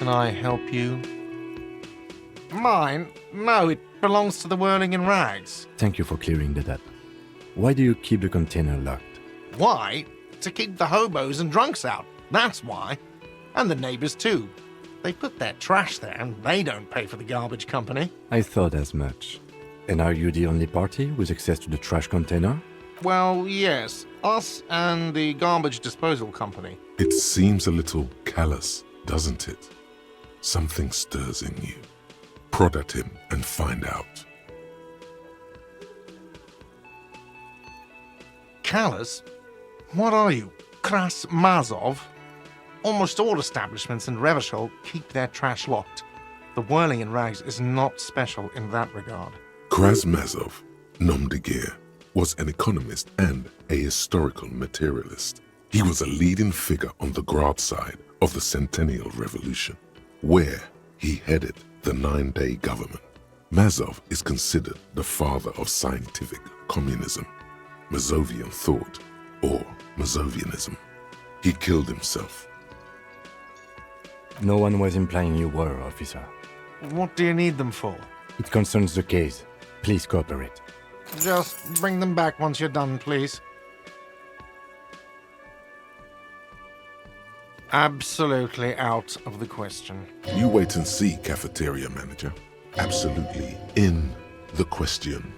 can I help you? Mine? No, it belongs to the Whirling in Rags. Thank you for clearing that up. Why do you keep the container locked? Why? To keep the hobos and drunks out. That's why. And the neighbors too. They put their trash there and they don't pay for the garbage company. I thought as much. And are you the only party with access to the trash container? Well, yes. Us and the garbage disposal company. It seems a little callous, doesn't it? Something stirs in you. Prod at him and find out. Callous? What are you, Kras Mazov? Almost all establishments in Revachol keep their trash locked. The Whirling in Rags is not special in that regard. Krasmazov, nom de guerre, was an economist and a historical materialist. He was a leading figure on the Grad side of the Centennial Revolution, where he headed the 9-day government. Mazov is considered the father of scientific communism, Mazovian thought, or Mazovianism. He killed himself. No one was implying you were, officer. What do you need them for? It concerns the case. Please cooperate. Just bring them back once you're done, please. Absolutely out of the question. You wait and see, cafeteria manager. Absolutely in the question.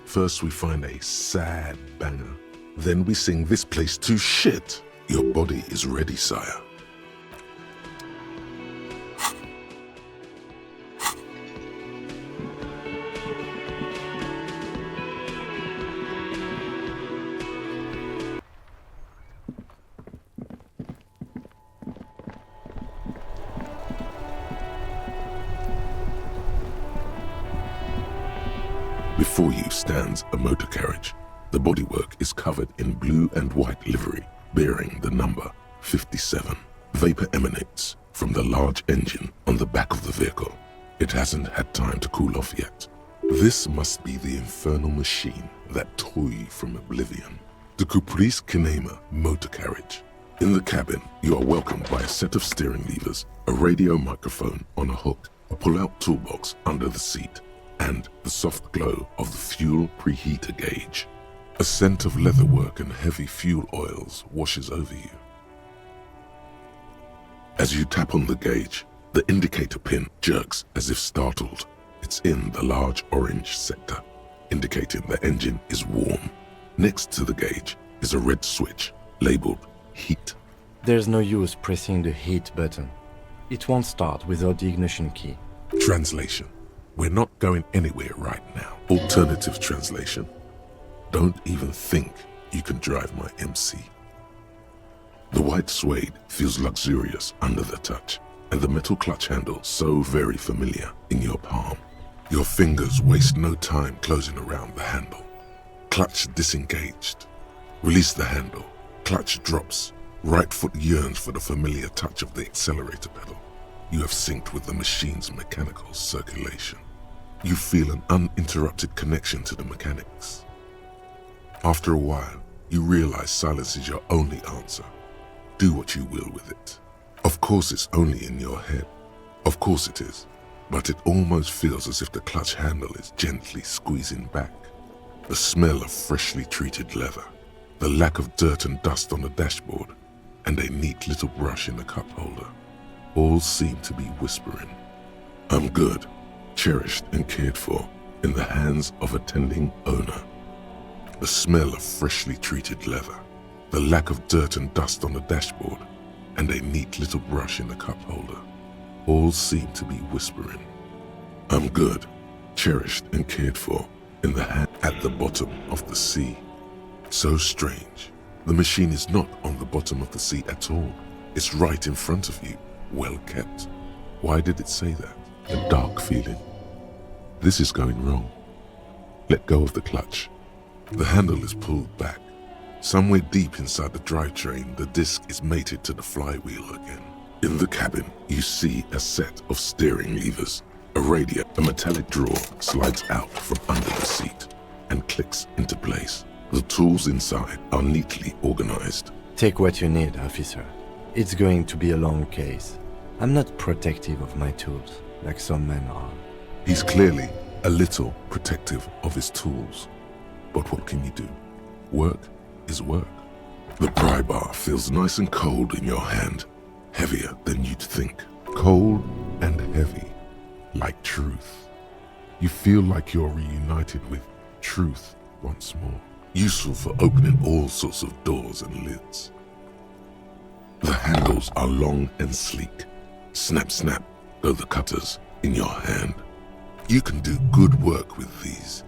First we find a sad banger. Then we sing this place to shit. Your body is ready, sire. Before you stands a motor carriage. The bodywork is covered in blue and white livery, bearing the number 57. Vapor emanates from the large engine on the back of the vehicle. It hasn't had time to cool off yet. This must be the infernal machine that tore you from oblivion. The Caprice Kinema motor carriage. In the cabin, you are welcomed by a set of steering levers, a radio microphone on a hook, a pull-out toolbox under the seat, and the soft glow of the fuel preheater gauge. A scent of leatherwork and heavy fuel oils washes over you. As you tap on the gauge, the indicator pin jerks as if startled. It's in the large orange sector, indicating the engine is warm. Next to the gauge is a red switch labeled heat. There's no use pressing the heat button. It won't start without the ignition key. Translation. We're not going anywhere right now. Alternative translation. Don't even think you can drive my MC. The white suede feels luxurious under the touch, and the metal clutch handle so very familiar in your palm. Your fingers waste no time closing around the handle. Clutch disengaged. Release the handle. Clutch drops. Right foot yearns for the familiar touch of the accelerator pedal. You have synced with the machine's mechanical circulation. You feel an uninterrupted connection to the mechanics. After a while, you realize silence is your only answer. Do what you will with it. Of course it's only in your head. Of course it is. But it almost feels as if the clutch handle is gently squeezing back. The smell of freshly treated leather, the lack of dirt and dust on the dashboard, and a neat little brush in the cup holder, all seem to be whispering, "I'm good, cherished and cared for, in the hands of a tending owner." The smell of freshly treated leather, the lack of dirt and dust on the dashboard, and a neat little brush in the cup holder, all seem to be whispering, "I'm good, cherished and cared for, in the hand at the bottom of the sea." So strange. The machine is not on the bottom of the sea at all. It's right in front of you, well kept. Why did it say that? A dark feeling. This is going wrong. Let go of the clutch. The handle is pulled back. Somewhere deep inside the drivetrain, the disc is mated to the flywheel again. In the cabin, you see a set of steering levers. A radio, a metallic drawer slides out from under the seat and clicks into place. The tools inside are neatly organized. Take what you need, officer. It's going to be a long case. I'm not protective of my tools, like some men are. He's clearly a little protective of his tools. But what can you do? Work is work. The pry bar feels nice and cold in your hand, heavier than you'd think. Cold and heavy, like truth. You feel like you're reunited with truth once more. Useful for opening all sorts of doors and lids. The handles are long and sleek. Snap, snap, go the cutters in your hand. You can do good work with these.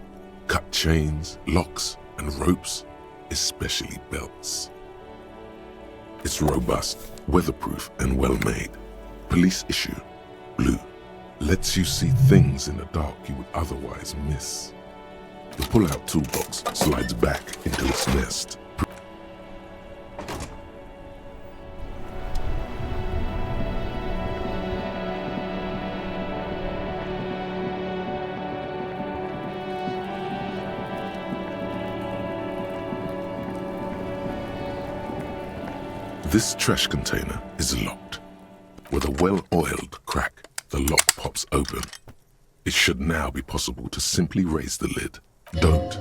Cut chains, locks, and ropes, especially belts. It's robust, weatherproof, and well-made. Police issue, blue. Lets you see things in the dark you would otherwise miss. The pull-out toolbox slides back into its nest. This trash container is locked. With a well-oiled crack, the lock pops open. It should now be possible to simply raise the lid. Don't.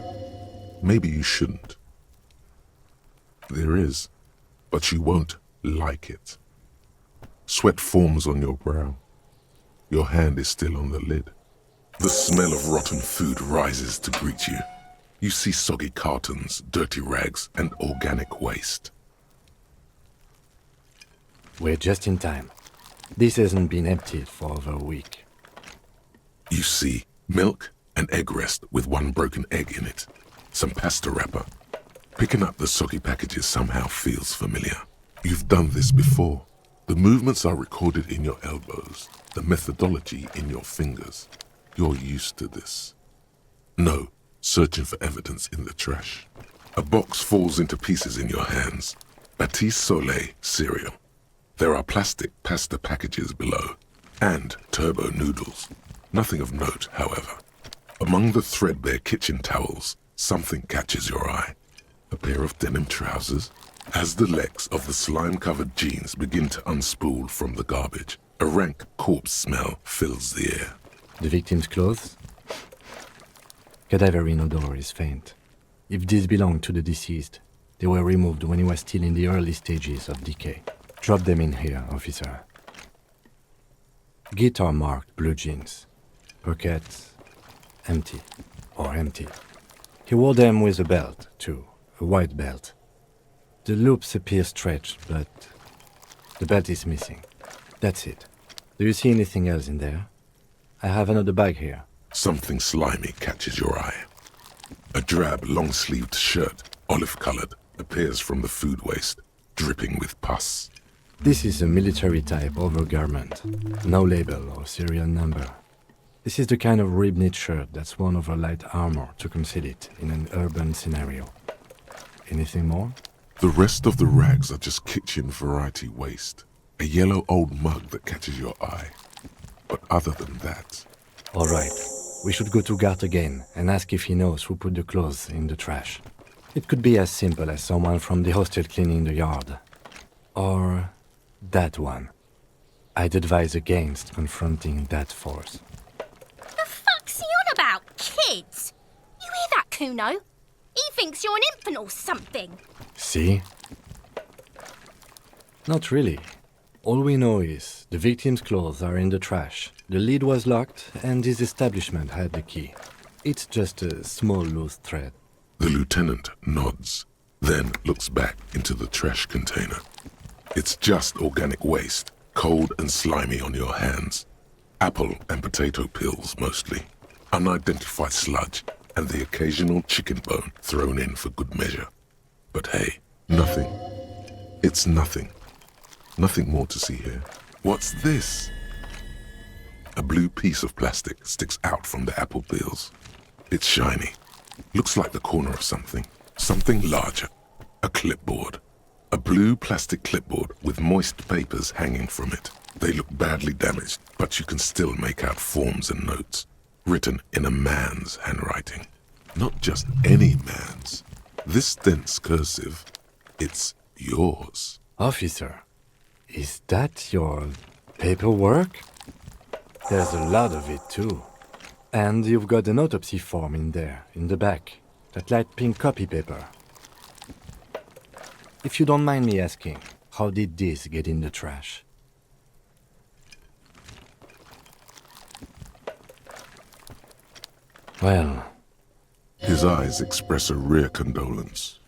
Maybe you shouldn't. There is, but you won't like it. Sweat forms on your brow. Your hand is still on the lid. The smell of rotten food rises to greet you. You see soggy cartons, dirty rags, and organic waste. We're just in time. This hasn't been emptied for over a week. You see milk and egg rest with one broken egg in it. Some pasta wrapper. Picking up the soggy packages somehow feels familiar. You've done this before. The movements are recorded in your elbows, the methodology in your fingers. You're used to this. No, searching for evidence in the trash. A box falls into pieces in your hands. Batiste Soleil cereal. There are plastic pasta packages below, and turbo noodles. Nothing of note, however. Among the threadbare kitchen towels, something catches your eye. A pair of denim trousers. As the legs of the slime-covered jeans begin to unspool from the garbage, a rank corpse smell fills the air. The victim's clothes? Cadaverine odor is faint. If these belong to the deceased, they were removed when he was still in the early stages of decay. Drop them in here, officer. Guitar-marked blue jeans. Pockets empty, or empty. He wore them with a belt, too, a white belt. The loops appear stretched, but the belt is missing. That's it. Do you see anything else in there? I have another bag here. Something slimy catches your eye. A drab, long-sleeved shirt, olive-colored, appears from the food waste, dripping with pus. This is a military-type overgarment. No label or serial number. This is the kind of rib-knit shirt that's worn over light armor to conceal it in an urban scenario. Anything more? The rest of the rags are just kitchen variety waste. A yellow old mug that catches your eye. But other than that... All right. We should go to Gart again and ask if he knows who put the clothes in the trash. It could be as simple as someone from the hostel cleaning the yard. Or that one. I'd advise against confronting that force. The fuck's he on about, kids? You hear that, Kuno? He thinks you're an infant or something. See? Not really. All we know is the victim's clothes are in the trash. The lid was locked and his establishment had the key. It's just a small loose thread. The lieutenant nods, then looks back into the trash container. It's just organic waste, cold and slimy on your hands. Apple and potato peels, mostly. Unidentified sludge, and the occasional chicken bone thrown in for good measure. But hey, nothing. It's nothing. Nothing more to see here. What's this? A blue piece of plastic sticks out from the apple peels. It's shiny. Looks like the corner of something. Something larger. A clipboard. A blue plastic clipboard with moist papers hanging from it. They look badly damaged, but you can still make out forms and notes, written in a man's handwriting. Not just any man's. This dense cursive, it's yours. Officer, is that your Paperwork? There's a lot of it, too. And you've got an autopsy form in there, in the back. That light pink copy paper. If you don't mind me asking, how did this get in the trash? Well... His eyes express a rare condolence.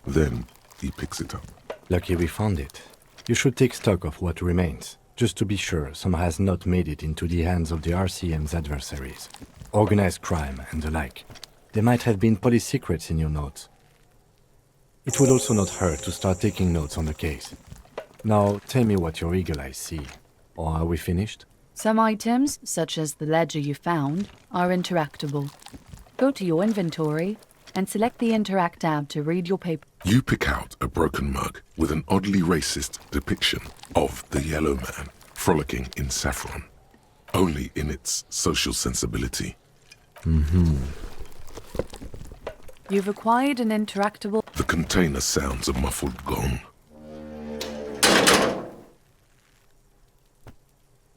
Then he picks it up. Lucky we found it. You should take stock of what remains, just to be sure some has not made it into the hands of the RCM's adversaries. Organized crime and the like. There might have been police secrets in your notes. It would also not hurt to start taking notes on the case. Now, tell me what your eagle eyes see. Or are we finished? Some items, such as the ledger you found, are interactable. Go to your inventory and select the Interact tab to read your paper. You pick out a broken mug with an oddly racist depiction of the Yellow Man frolicking in saffron, only in its social sensibility. You've acquired an interactable... The container sounds a muffled gong.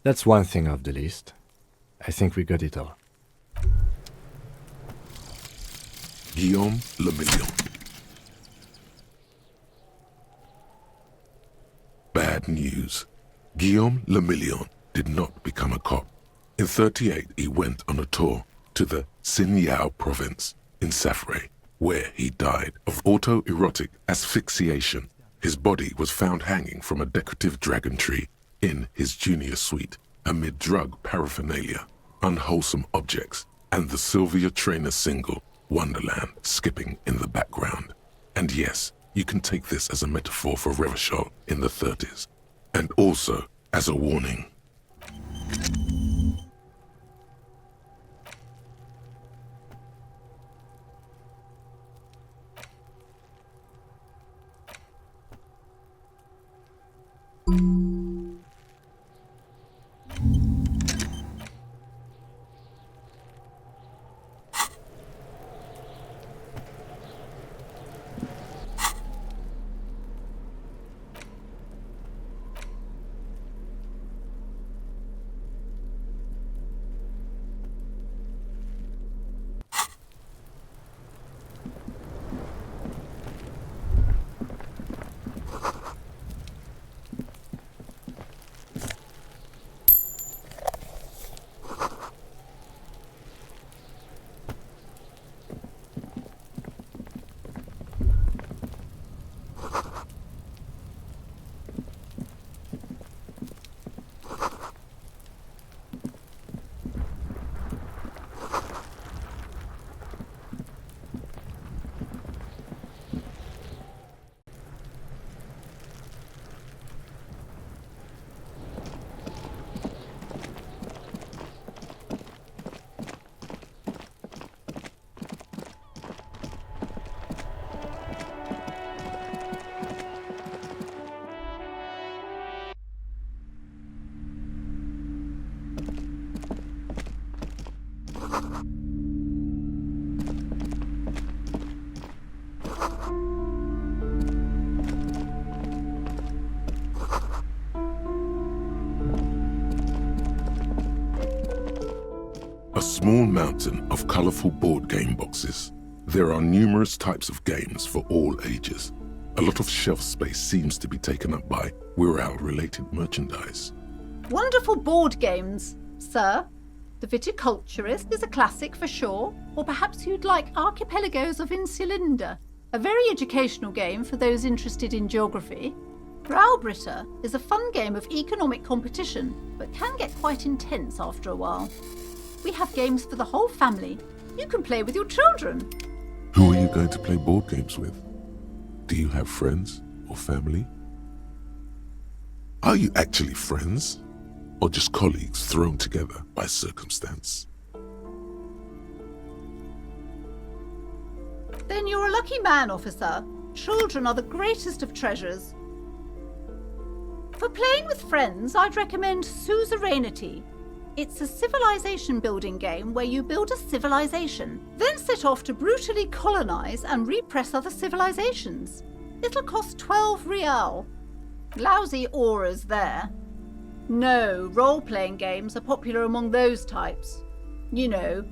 That's one thing off the list. I think we got it all. Guillaume Le Million. Bad news. Guillaume Le Million did not become a cop. In 1938, he went on a tour to the Sinyao province in Safre, where he died of autoerotic asphyxiation. His body was found hanging from a decorative dragon tree in his junior suite amid drug paraphernalia, unwholesome objects, and the Sylvia Trainer single Wonderland skipping in the background. And yes, you can take this as a metaphor for Revachol in the 30s, and also as a warning. A small mountain of colorful board game boxes. There are numerous types of games for all ages. A lot of shelf space seems to be taken up by Wirral-related merchandise. Wonderful board games, sir. The Viticulturist is a classic for sure, or perhaps you'd like Archipelagos of Insulinda, a very educational game for those interested in geography. Graubritter is a fun game of economic competition, but can get quite intense after a while. We have games for the whole family. You can play with your children. Who are you going to play board games with? Do you have friends or family? Are you actually friends? Or just colleagues thrown together by circumstance? Then you're a lucky man, officer. Children are the greatest of treasures. For playing with friends, I'd recommend Suzerainty. It's a civilization building game where you build a civilization, then set off to brutally colonize and repress other civilizations. It'll cost 12 real. Lousy auras there. No, role-playing games are popular among those types. You know,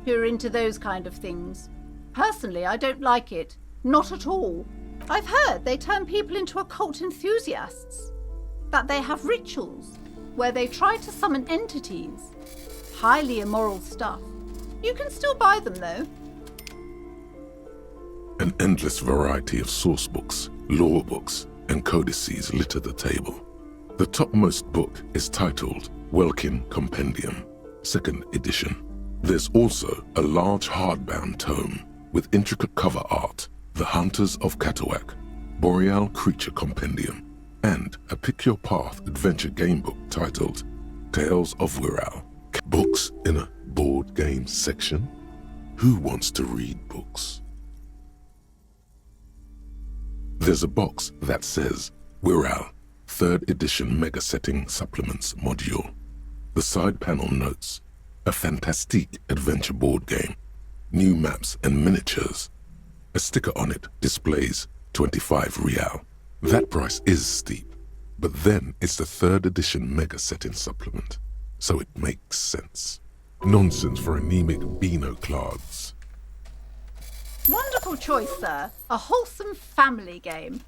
who are into those kind of things. Personally, I don't like it. Not at all. I've heard they turn people into occult enthusiasts. That they have rituals where they try to summon entities. Highly immoral stuff. You can still buy them, though. An endless variety of source books, law books, and codices litter the table. The topmost book is titled Welkin Compendium, 2nd edition. There's also a large hardbound tome with intricate cover art, The Hunters of Katawak, Boreal Creature Compendium, and a Pick Your Path adventure game book titled Tales of Wirral. Books in a board game section? Who wants to read books? There's a box that says Wirral, 3rd edition Mega Setting Supplements Module. The side panel notes, a fantastique adventure board game, new maps and miniatures. A sticker on it displays 25 real. That price is steep, but then it's the 3rd edition Mega Setting Supplement, so it makes sense. Nonsense for anemic Beano-clads. Wonderful choice, sir. A wholesome family game.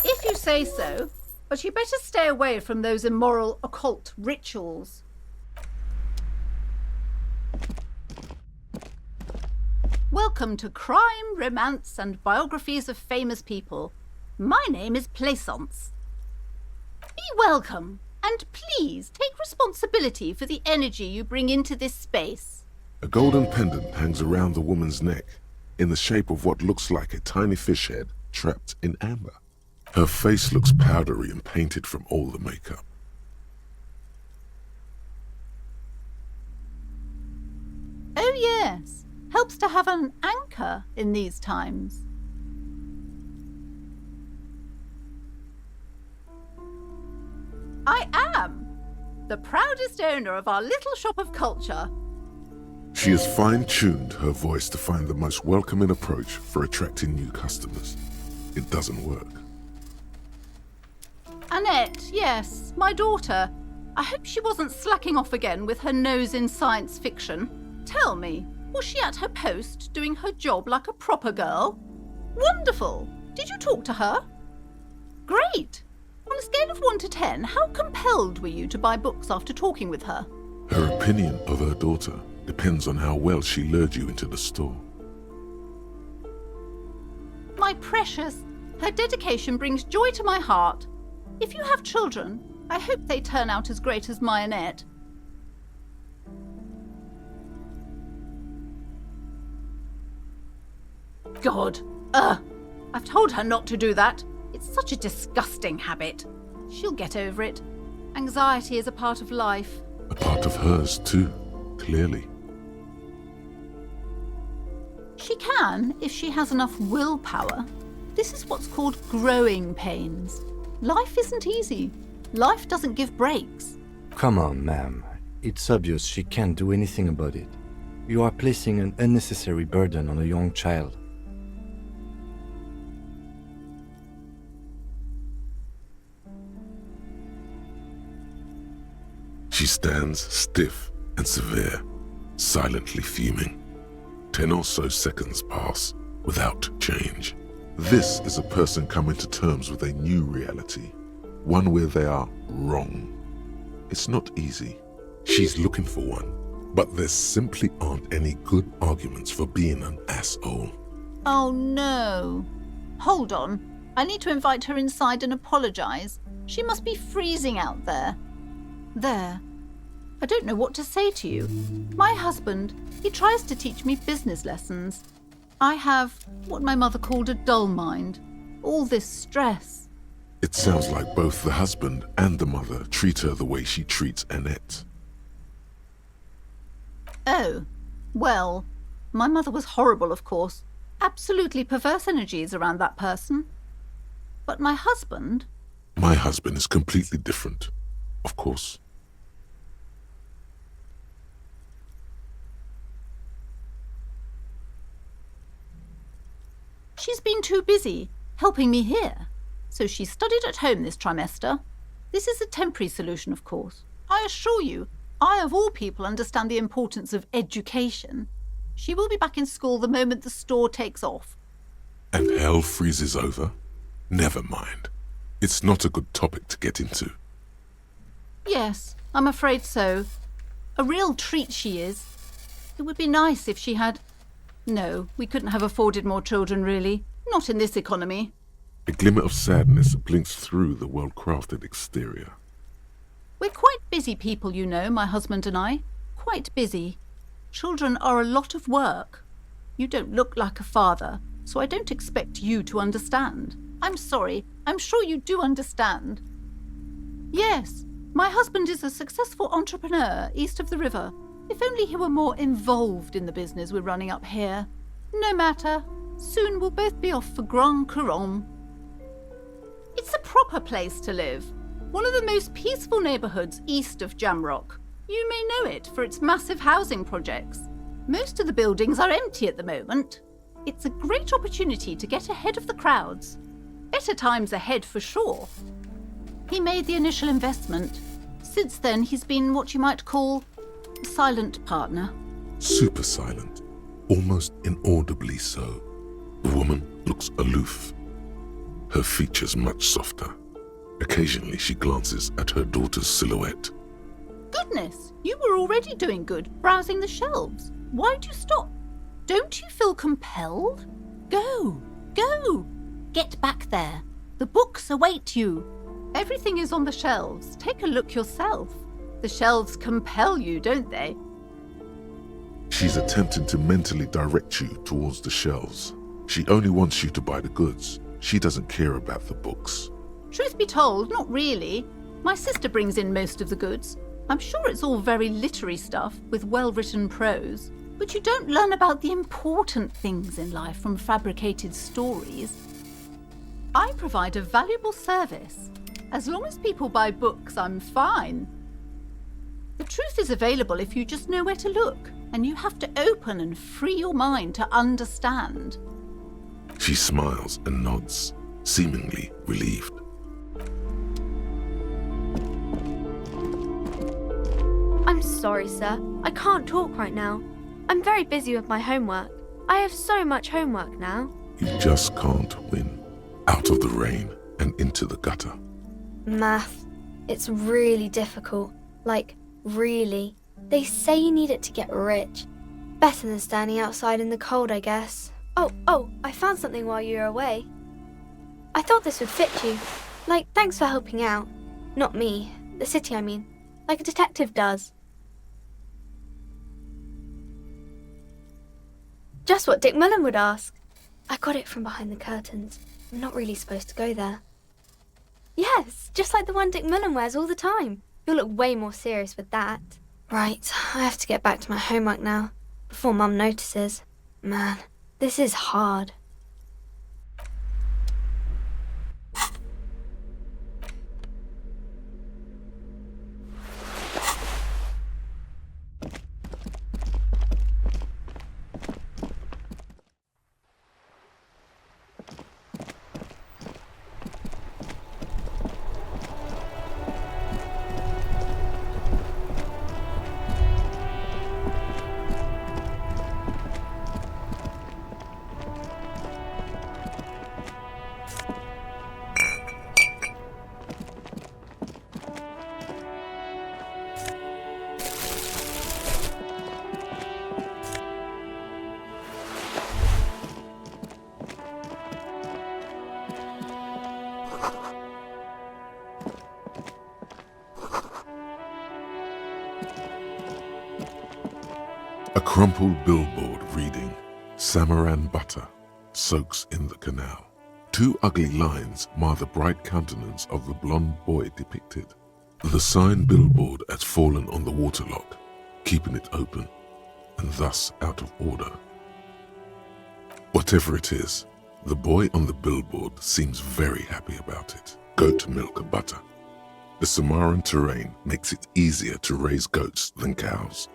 If you say so, but you better stay away from those immoral occult rituals. Welcome to Crime, Romance, and Biographies of Famous People. My name is Plaisance. Be welcome, and please take responsibility for the energy you bring into this space. A golden pendant hangs around the woman's neck, in the shape of what looks like a tiny fish head trapped in amber. Her face looks powdery and painted from all the makeup. Oh yes, helps to have an anchor in these times. I am the proudest owner of our little shop of culture. She has fine-tuned her voice to find the most welcoming approach for attracting new customers. It doesn't work. Annette, yes, my daughter. I hope she wasn't slacking off again with her nose in science fiction. Tell me, was she at her post doing her job like a proper girl? Wonderful! Did you talk to her? Great! On a scale of 1 to 10, how compelled were you to buy books after talking with her? Her opinion of her daughter depends on how well she lured you into the store. My precious, her dedication brings joy to my heart. If you have children, I hope they turn out as great as my Annette. God, I've told her not to do that. It's such a disgusting habit. She'll get over it. Anxiety is a part of life. A part of hers too, clearly. She can, if she has enough willpower. This is what's called growing pains. Life isn't easy. Life doesn't give breaks. Come on, ma'am. It's obvious she can't do anything about it. You are placing an unnecessary burden on a young child. She stands stiff and severe, silently fuming. 10 or so seconds pass without change. This is a person coming to terms with a new reality, one where they are wrong. It's not easy. She's looking for one, but there simply aren't any good arguments for being an asshole. Oh no. Hold on. I need to invite her inside and apologize. She must be freezing out there. There. I don't know what to say to you. My husband, he tries to teach me business lessons. I have what my mother called a dull mind. All this stress. It sounds like both the husband and the mother treat her the way she treats Annette. Oh, well, my mother was horrible, of course. Absolutely perverse energies around that person. But my husband... My husband is completely different, of course. She's been too busy helping me here, so she studied at home this trimester. This is a temporary solution, of course. I assure you, I of all people understand the importance of education. She will be back in school the moment the store takes off. And hell freezes over? Never mind. It's not a good topic to get into. Yes, I'm afraid so. A real treat she is. It would be nice if she had... No, we couldn't have afforded more children, really. Not in this economy. A glimmer of sadness blinks through the well-crafted exterior. We're quite busy people, you know, my husband and I. Quite busy. Children are a lot of work. You don't look like a father, so I don't expect you to understand. I'm sorry. I'm sure you do understand. Yes, my husband is a successful entrepreneur east of the river. If only he were more involved in the business we're running up here. No matter. Soon we'll both be off for Grand Couronne. It's a proper place to live. One of the most peaceful neighbourhoods east of Jamrock. You may know it for its massive housing projects. Most of the buildings are empty at the moment. It's a great opportunity to get ahead of the crowds. Better times ahead for sure. He made the initial investment. Since then, he's been what you might call a silent partner. Super silent, almost inaudibly so. The woman looks aloof, her features much softer. Occasionally she glances at her daughter's silhouette. Goodness, you were already doing good, browsing the shelves. Why'd you stop? Don't you feel compelled? Go, go. Get back there. The books await you. Everything is on the shelves. Take a look yourself. The shelves compel you, don't they? She's attempting to mentally direct you towards the shelves. She only wants you to buy the goods. She doesn't care about the books. Truth be told, not really. My sister brings in most of the goods. I'm sure it's all very literary stuff with well-written prose, but you don't learn about the important things in life from fabricated stories. I provide a valuable service. As long as people buy books, I'm fine. The truth is available if you just know where to look, and you have to open and free your mind to understand. She smiles and nods, seemingly relieved. I'm sorry, sir. I can't talk right now. I'm very busy with my homework. I have so much homework now. You just can't win. Out of the rain and into the gutter. Math. It's really difficult. Like, really. They say you need it to get rich. Better than standing outside in the cold, I guess. Oh, I found something while you were away. I thought this would fit you. Like, thanks for helping out. Not me. The city, I mean. Like a detective does. Just what Dick Mullen would ask. I got it from behind the curtains. I'm not really supposed to go there. Yes, just like the one Dick Mullen wears all the time. You'll look way more serious with that. Right, I have to get back to my homework now, before Mum notices. Man, this is hard. A crumpled billboard reading, Samaran butter soaks in the canal. Two ugly lines mar the bright countenance of the blonde boy depicted. The sign billboard has fallen on the waterlock, keeping it open, and thus out of order. Whatever it is, the boy on the billboard seems very happy about it. Goat milk butter. The Samaran terrain makes it easier to raise goats than cows,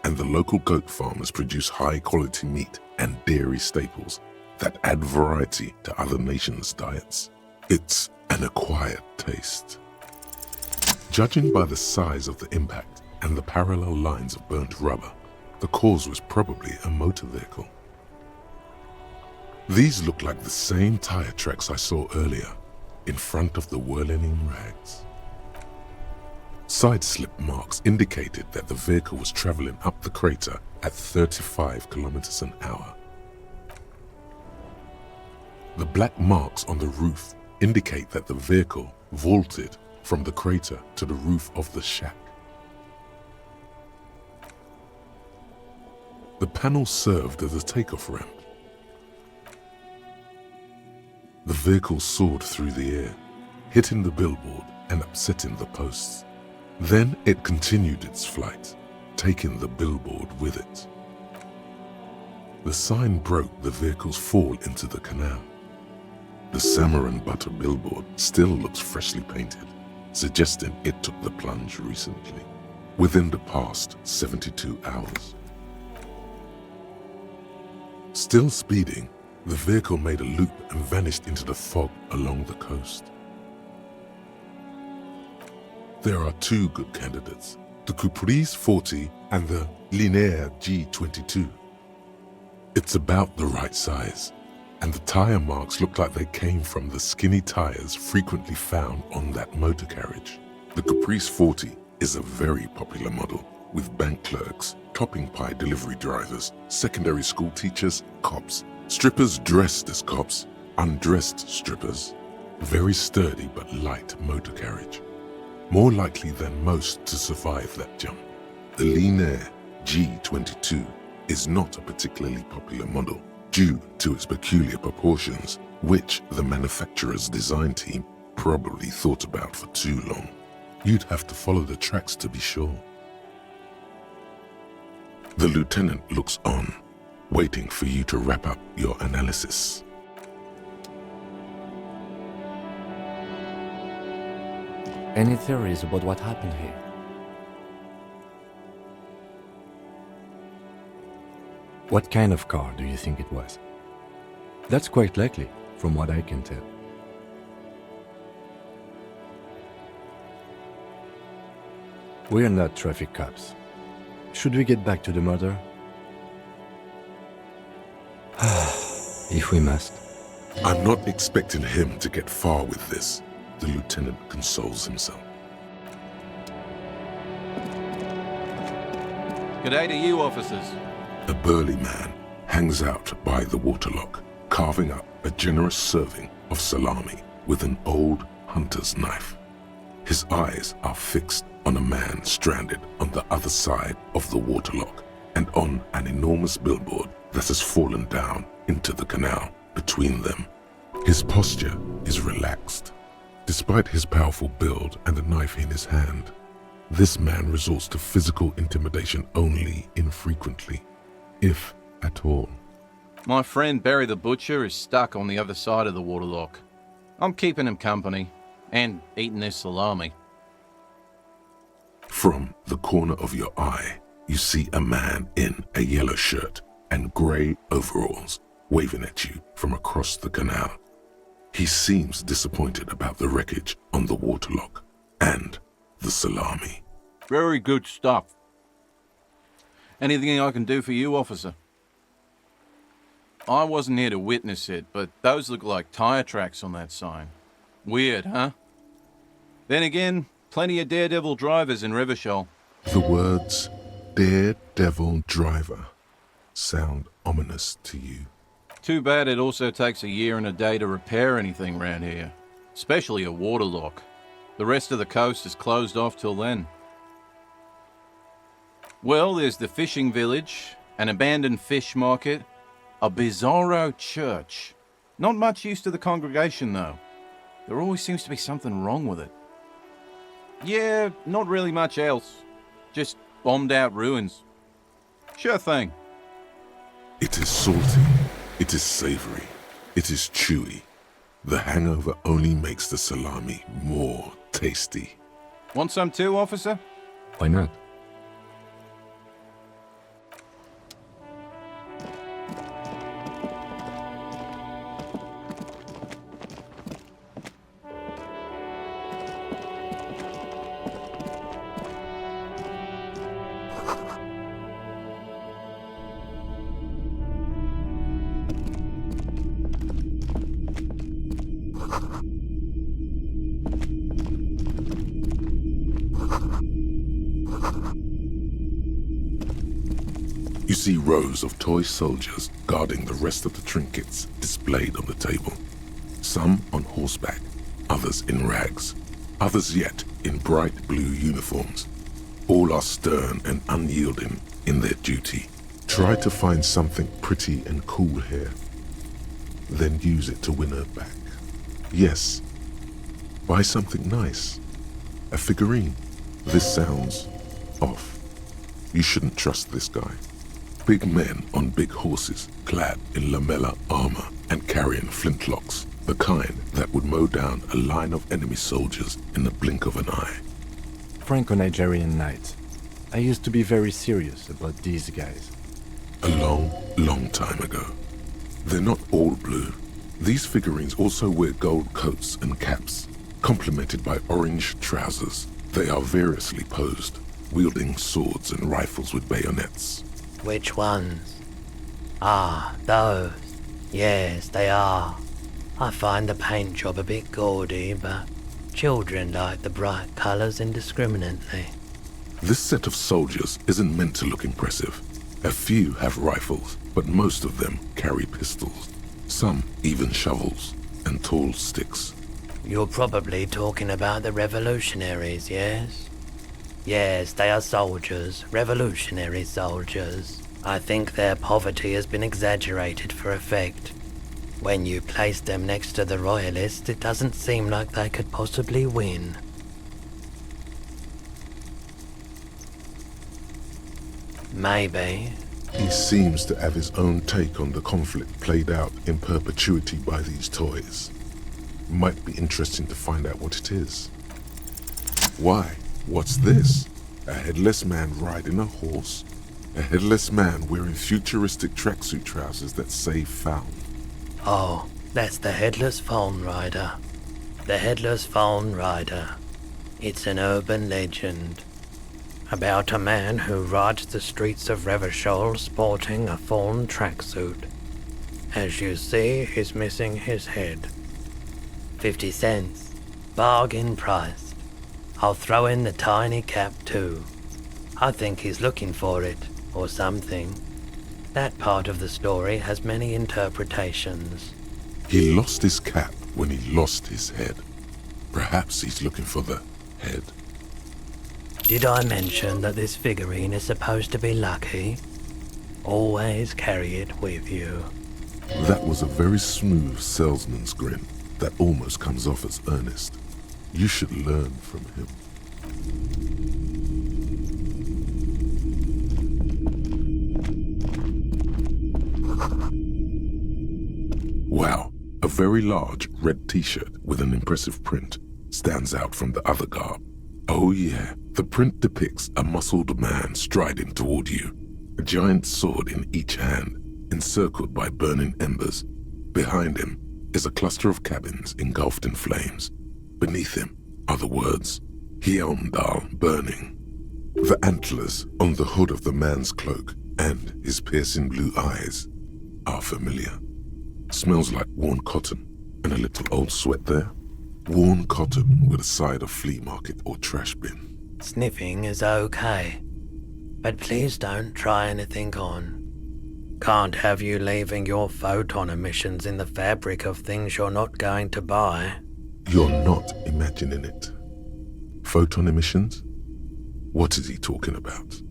and the local goat farmers produce high-quality meat and dairy staples that add variety to other nations' diets. It's an acquired taste. Judging by the size of the impact and the parallel lines of burnt rubber, the cause was probably a motor vehicle. These look like the same tire tracks I saw earlier, in front of the whirling rags. Side slip marks indicated that the vehicle was traveling up the crater at 35 kilometers an hour. The black marks on the roof indicate that the vehicle vaulted from the crater to the roof of the shack. The panel served as a takeoff ramp. The vehicle soared through the air, hitting the billboard and upsetting the posts. Then it continued its flight, taking the billboard with it. The sign broke the vehicle's fall into the canal. The salmon and butter billboard still looks freshly painted, suggesting it took the plunge recently, within the past 72 hours. Still speeding, the vehicle made a loop and vanished into the fog along the coast. There are two good candidates, the Caprice 40 and the Linear G22. It's about the right size, and the tire marks look like they came from the skinny tires frequently found on that motor carriage. The Caprice 40 is a very popular model, with bank clerks, topping pie delivery drivers, secondary school teachers, cops, strippers dressed as cops, undressed strippers. Very sturdy but light motor carriage. More likely than most to survive that jump. The Linear G22 is not a particularly popular model due to its peculiar proportions, which the manufacturer's design team probably thought about for too long. You'd have to follow the tracks to be sure. The lieutenant looks on, waiting for you to wrap up your analysis. Any theories about what happened here? What kind of car do you think it was? That's quite likely, from what I can tell. We're not traffic cops. Should we get back to the murder? If we must. I'm not expecting him to get far with this, the lieutenant consoles himself. G'day to you, officers. A burly man hangs out by the waterlock, carving up a generous serving of salami with an old hunter's knife. His eyes are fixed on a man stranded on the other side of the waterlock and on an enormous billboard that has fallen down into the canal between them. His posture is relaxed. Despite his powerful build and a knife in his hand, this man resorts to physical intimidation only infrequently, if at all. My friend Barry the Butcher is stuck on the other side of the waterlock. I'm keeping him company and eating this salami. From the corner of your eye, you see a man in a yellow shirt and grey overalls waving at you from across the canal. He seems disappointed about the wreckage on the waterlock and the salami. Very good stuff. Anything I can do for you, officer? I wasn't here to witness it, but those look like tire tracks on that sign. Weird, huh? Then again, plenty of daredevil drivers in Revachol. The words daredevil driver sound ominous to you. Too bad it also takes a year and a day to repair anything round here, especially a waterlock. The rest of the coast is closed off till then. Well, there's the fishing village, an abandoned fish market, a bizarro church. Not much use to the congregation, though. There always seems to be something wrong with it. Yeah, not really much else. Just bombed out ruins. Sure thing. It is salty, it is savory, it is chewy. The hangover only makes the salami more tasty. Want some too, officer? Why not? You see rows of toy soldiers guarding the rest of the trinkets displayed on the table. Some on horseback, others in rags, others yet in bright blue uniforms. All are stern and unyielding in their duty. Try to find something pretty and cool here, then use it to win her back. Yes, buy something nice. A figurine. This sounds off. You shouldn't trust this guy. Big men on big horses, clad in lamella armor and carrying flintlocks, the kind that would mow down a line of enemy soldiers in the blink of an eye. Franco-Nigerian knight. I used to be very serious about these guys. A long, long time ago. They're not all blue. These figurines also wear gold coats and caps, complemented by orange trousers. They are variously posed, wielding swords and rifles with bayonets. Which ones? Ah, those. Yes, they are. I find the paint job a bit gaudy, but children like the bright colours indiscriminately. This set of soldiers isn't meant to look impressive. A few have rifles, but most of them carry pistols. Some even shovels and tall sticks. You're probably talking about the revolutionaries, yes? Yes, they are soldiers, revolutionary soldiers. I think their poverty has been exaggerated for effect. When you place them next to the royalists, it doesn't seem like they could possibly win. Maybe. He seems to have his own take on the conflict played out in perpetuity by these toys. Might be interesting to find out what it is. Why? What's this? A headless man riding a horse? A headless man wearing futuristic tracksuit trousers that say found. Oh, that's the Headless Phone Rider. The Headless Phone Rider. It's an urban legend about a man who rides the streets of Revachol sporting a fawn tracksuit. As you see, he's missing his head. 50 cents. Bargain priced. I'll throw in the tiny cap too. I think he's looking for it, or something. That part of the story has many interpretations. He lost his cap when he lost his head. Perhaps he's looking for the head. Did I mention that this figurine is supposed to be lucky? Always carry it with you. That was a very smooth salesman's grin that almost comes off as earnest. You should learn from him. Wow, a very large red t-shirt with an impressive print stands out from the other garb. Oh yeah, the print depicts a muscled man striding toward you, a giant sword in each hand, encircled by burning embers. Behind him is a cluster of cabins engulfed in flames. Beneath him are the words, Hjelmdal burning. The antlers on the hood of the man's cloak and his piercing blue eyes are familiar. Smells like worn cotton and a little old sweat there. Worn cotton with a side of flea market or trash bin. Sniffing is okay, but please don't try anything on. Can't have you leaving your photon emissions in the fabric of things you're not going to buy. You're not imagining it. Photon emissions? What is he talking about?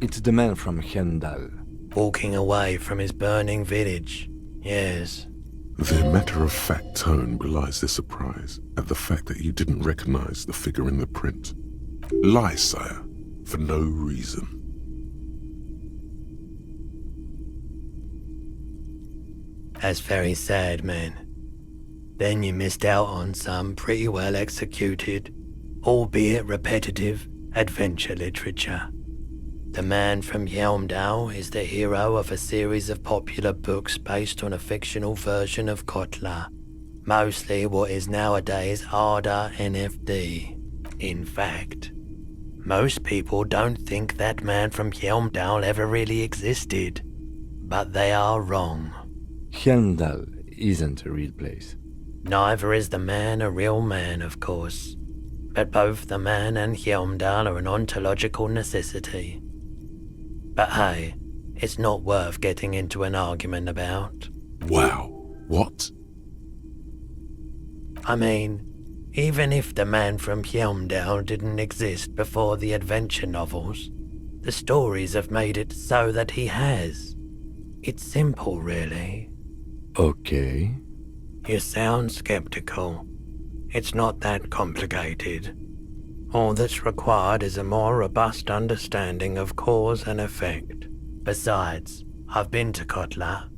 It's the man from Hendal. Walking away from his burning village, yes. Their matter-of-fact tone belies their surprise at the fact that you didn't recognize the figure in the print. Lie, sire, for no reason. That's very sad, man. Then you missed out on some pretty well executed, albeit repetitive, adventure literature. The man from Hjelmdal is the hero of a series of popular books based on a fictional version of Kotler, mostly what is nowadays Arda NFD. In fact, most people don't think that man from Hjelmdal ever really existed, but they are wrong. Hendal isn't a real place. Neither is the man a real man, of course, but both the man and Hjelmdal are an ontological necessity. But hey, it's not worth getting into an argument about. Wow. What? I mean, even if the man from Hjelmdal didn't exist before the adventure novels, the stories have made it so that he has. It's simple, really. Okay. You sound skeptical. It's not that complicated. All that's required is a more robust understanding of cause and effect. Besides, I've been to Kotla,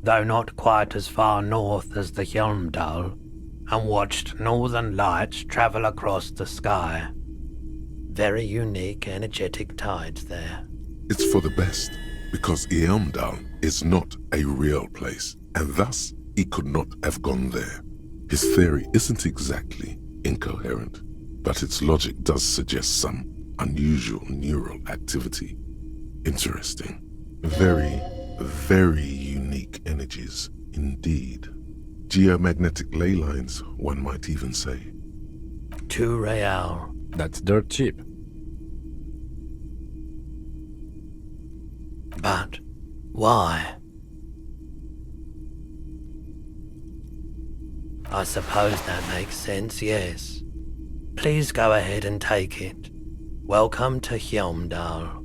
though not quite as far north as the Hjelmdal, and watched northern lights travel across the sky. Very unique, energetic tides there. It's for the best, because Hjelmdal is not a real place, and thus he could not have gone there. His theory isn't exactly incoherent, but its logic does suggest some unusual neural activity. Interesting. Very, very unique energies indeed. Geomagnetic ley lines, one might even say. 2 real. That's dirt cheap. But why? I suppose that makes sense, yes. Please go ahead and take it. Welcome to Hjelmdal.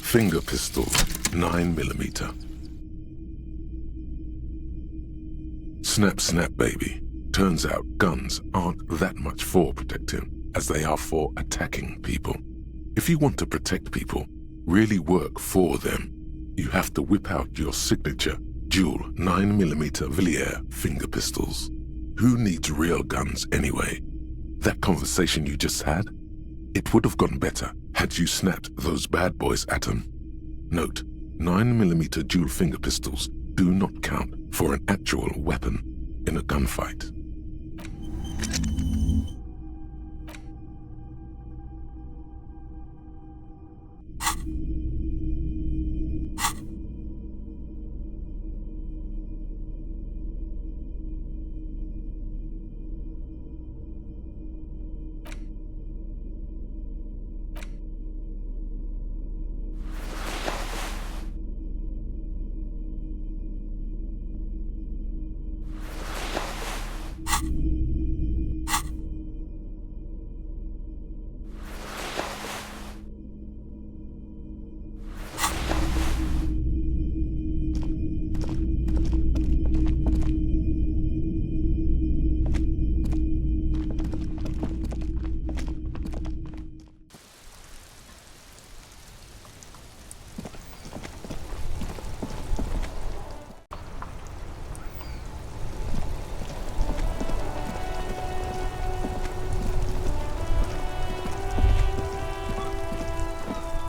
Finger pistol, 9mm. Snap, snap, baby. Turns out guns aren't that much for protecting as they are for attacking people. If you want to protect people, really work for them, you have to whip out your signature dual 9mm Villiers finger pistols. Who needs real guns anyway? That conversation you just had? It would have gone better had you snapped those bad boys at them. Note, 9mm dual finger pistols do not count for an actual weapon in a gunfight.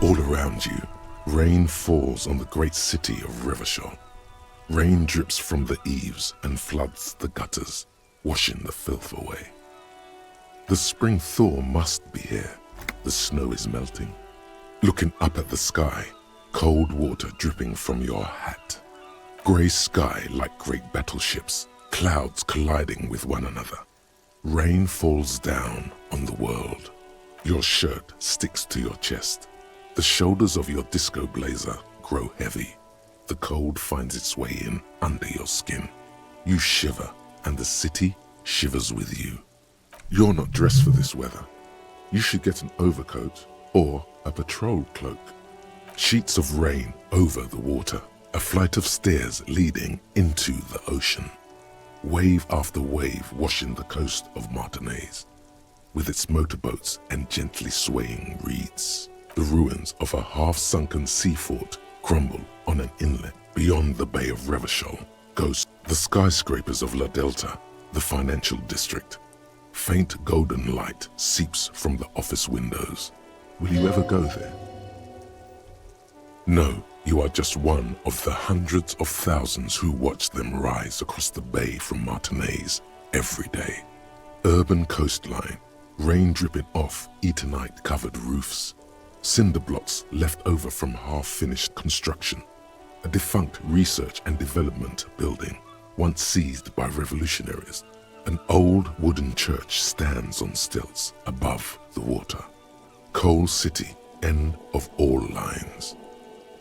All around you, rain falls on the great city of Revachol. Rain drips from the eaves and floods the gutters, washing the filth away. The spring thaw must be here. The snow is melting. Looking up at the sky, cold water dripping from your hat. Grey sky like great battleships, clouds colliding with one another. Rain falls down on the world. Your shirt sticks to your chest. The shoulders of your disco blazer grow heavy. The cold finds its way in under your skin. You shiver, and the city shivers with you. You're not dressed for this weather. You should get an overcoat or a patrol cloak. Sheets of rain over the water, a flight of stairs leading into the ocean. Wave after wave washing the coast of Martinaise, with its motorboats and gently swaying reeds. The ruins of a half-sunken sea fort crumble on an inlet beyond the Bay of Revachol. Ghost the skyscrapers of La Delta, the financial district. Faint golden light seeps from the office windows. Will you ever go there? No, you are just one of the hundreds of thousands who watch them rise across the bay from Martinaise every day. Urban coastline, rain dripping off Eternite-covered roofs. Cinder blocks left over from half-finished construction. a defunct research and development building, once seized by revolutionaries. An old wooden church stands on stilts above the water. Coal City, end of all lines.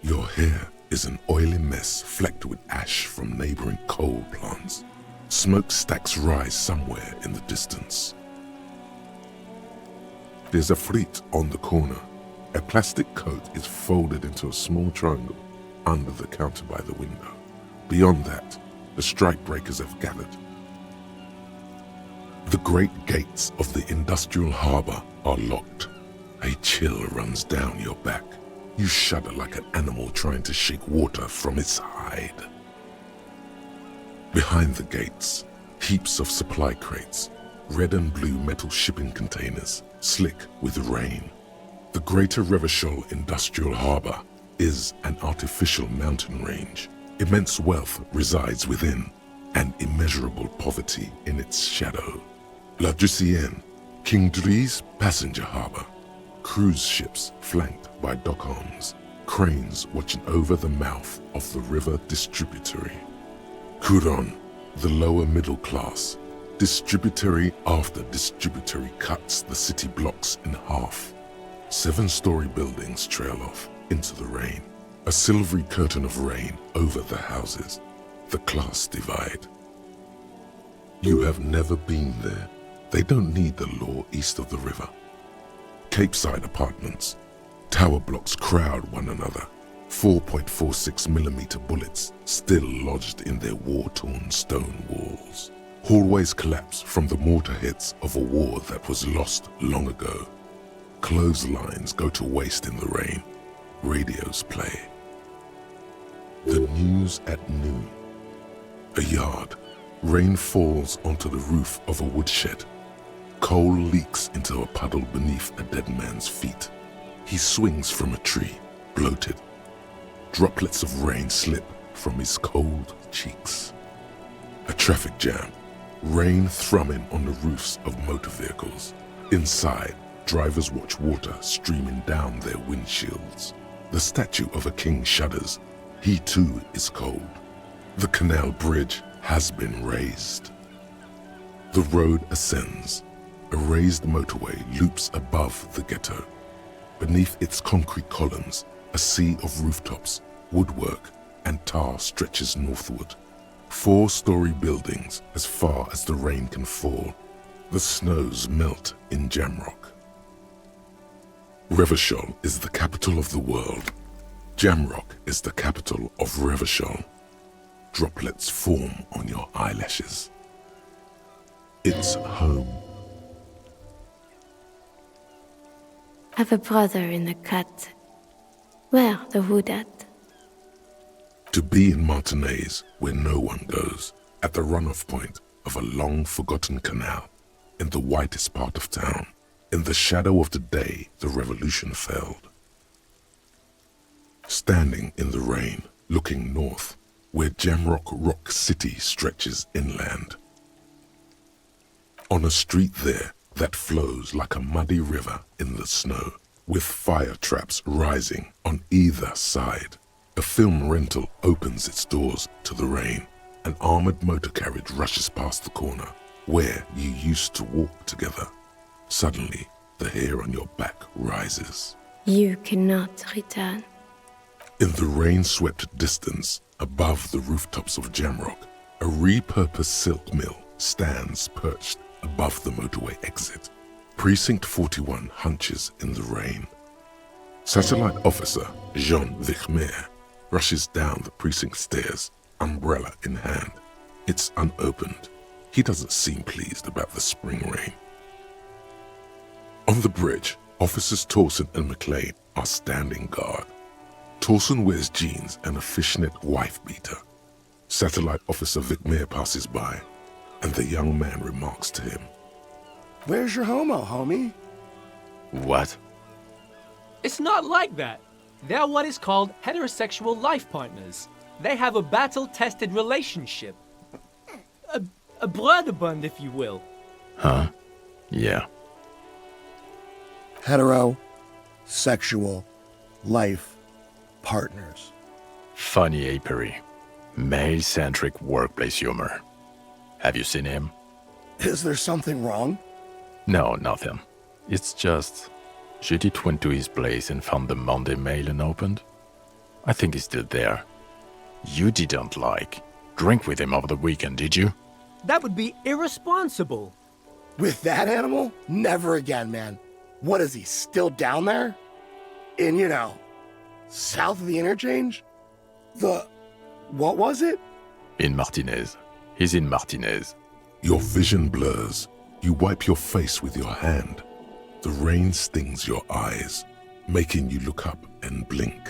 Your hair is an oily mess flecked with ash from neighboring coal plants. Smokestacks rise somewhere in the distance. There's a fleet on the corner. A plastic coat is folded into a small triangle under the counter by the window. Beyond that, the strikebreakers have gathered. The great gates of the industrial harbour are locked. A chill runs down your back. You shudder like an animal trying to shake water from its hide. Behind the gates, heaps of supply crates, red and blue metal shipping containers, slick with rain. The Greater Revachol Industrial Harbour is an artificial mountain range. Immense wealth resides within, and immeasurable poverty in its shadow. La Drusienne, King Dries passenger harbour. Cruise ships flanked by dock arms, cranes watching over the mouth of the river distributary. Couronne, the lower middle class. Distributary after distributary cuts the city blocks in half. 7-story buildings trail off into the rain. A silvery curtain of rain over the houses. The class divide. You have never been there. They don't need the law east of the river. Capeside apartments. Tower blocks crowd one another. 4.46mm bullets still lodged in their war-torn stone walls. Hallways collapse from the mortar hits of a war that was lost long ago. Clotheslines go to waste in the rain. Radios play. The news at noon. A yard. Rain falls onto the roof of a woodshed. Coal leaks into a puddle beneath a dead man's feet. He swings from a tree, bloated. Droplets of rain slip from his cold cheeks. A traffic jam. Rain thrumming on the roofs of motor vehicles. Inside, drivers watch water streaming down their windshields. The statue of a king shudders. He too is cold. The canal bridge has been raised. The road ascends. A raised motorway loops above the ghetto. Beneath its concrete columns, a sea of rooftops, woodwork, and tar stretches northward. 4-story buildings as far as the rain can fall. The snows melt in Jamrock. Revachol is the capital of the world. Jamrock is the capital of Revachol. Droplets form on your eyelashes. It's home. Have a brother in the cut. Where the wood at? To be in Martinez, where no one goes, at the runoff point of a long-forgotten canal, in the whitest part of town, in the shadow of the day the revolution failed. Standing in the rain, looking north, where Jamrock Rock City stretches inland. On a street there that flows like a muddy river in the snow, with fire traps rising on either side. A film rental opens its doors to the rain. An armored motor carriage rushes past the corner, where you used to walk together. Suddenly, the hair on your back rises. You cannot return. In the rain-swept distance, above the rooftops of Jamrock, a repurposed silk mill stands perched above the motorway exit. Precinct 41 hunches in the rain. Satellite officer Jean Vichmer rushes down the precinct stairs, umbrella in hand. It's unopened. He doesn't seem pleased about the spring rain. On the bridge, officers Torsen and McLean are standing guard. Torsen wears jeans and a fishnet wife-beater. Satellite officer Vichmer passes by, and the young man remarks to him, "Where's your homo, homie?" What? It's not like that. They're what is called heterosexual life partners. They have a battle-tested relationship. A brother-bund, if you will. Huh? Yeah. Hetero, sexual, life, partners. Funny apery. Male-centric workplace humor. Have you seen him? Is there something wrong? No, nothing. It's just... Judith went to his place and found the Monday mail unopened. I think he's still there. You didn't drink with him over the weekend, did you? That would be irresponsible. With that animal? Never again, man. What is he, still down there? In, south of the interchange? What was it? In Martinez. He's in Martinez. Your vision blurs. You wipe your face with your hand. The rain stings your eyes, making you look up and blink.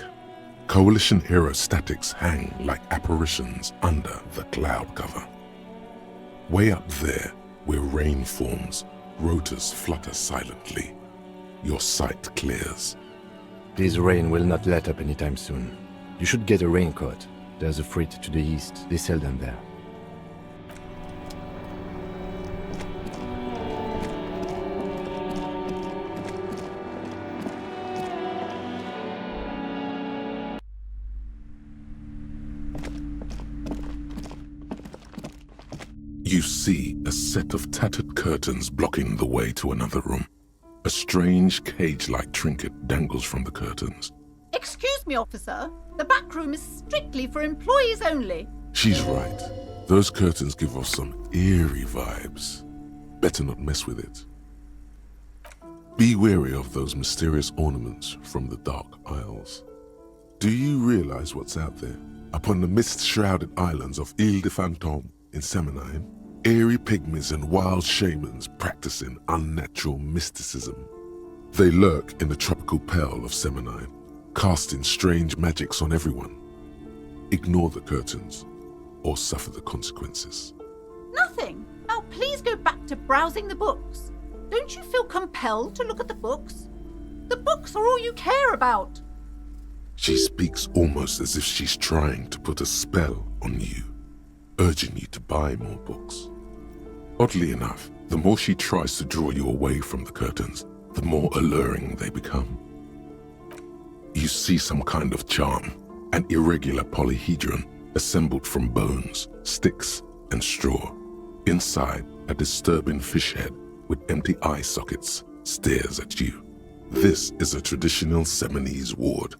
Coalition aerostatics hang like apparitions under the cloud cover. Way up there, where rain forms, rotors flutter silently. Your sight clears. This rain will not let up anytime soon. You should get a raincoat. There's a freight to the east. They sell them there. You see a set of tattered curtains blocking the way to another room. A strange cage-like trinket dangles from the curtains. Excuse me, officer. The back room is strictly for employees only. She's right. Those curtains give off some eerie vibes. Better not mess with it. Be wary of those mysterious ornaments from the dark aisles. Do you realize what's out there? Upon the mist-shrouded islands of Ile de Fantôme in Seminine, eerie pygmies and wild shamans practicing unnatural mysticism. They lurk in the tropical pearl of Seminine, casting strange magics on everyone. Ignore the curtains, or suffer the consequences. Nothing. Now please go back to browsing the books. Don't you feel compelled to look at the books? The books are all you care about. She speaks almost as if she's trying to put a spell on you, urging you to buy more books. Oddly enough, the more she tries to draw you away from the curtains, the more alluring they become. You see some kind of charm, an irregular polyhedron assembled from bones, sticks, and straw. Inside, a disturbing fish head with empty eye sockets stares at you. This is a traditional Seminese ward,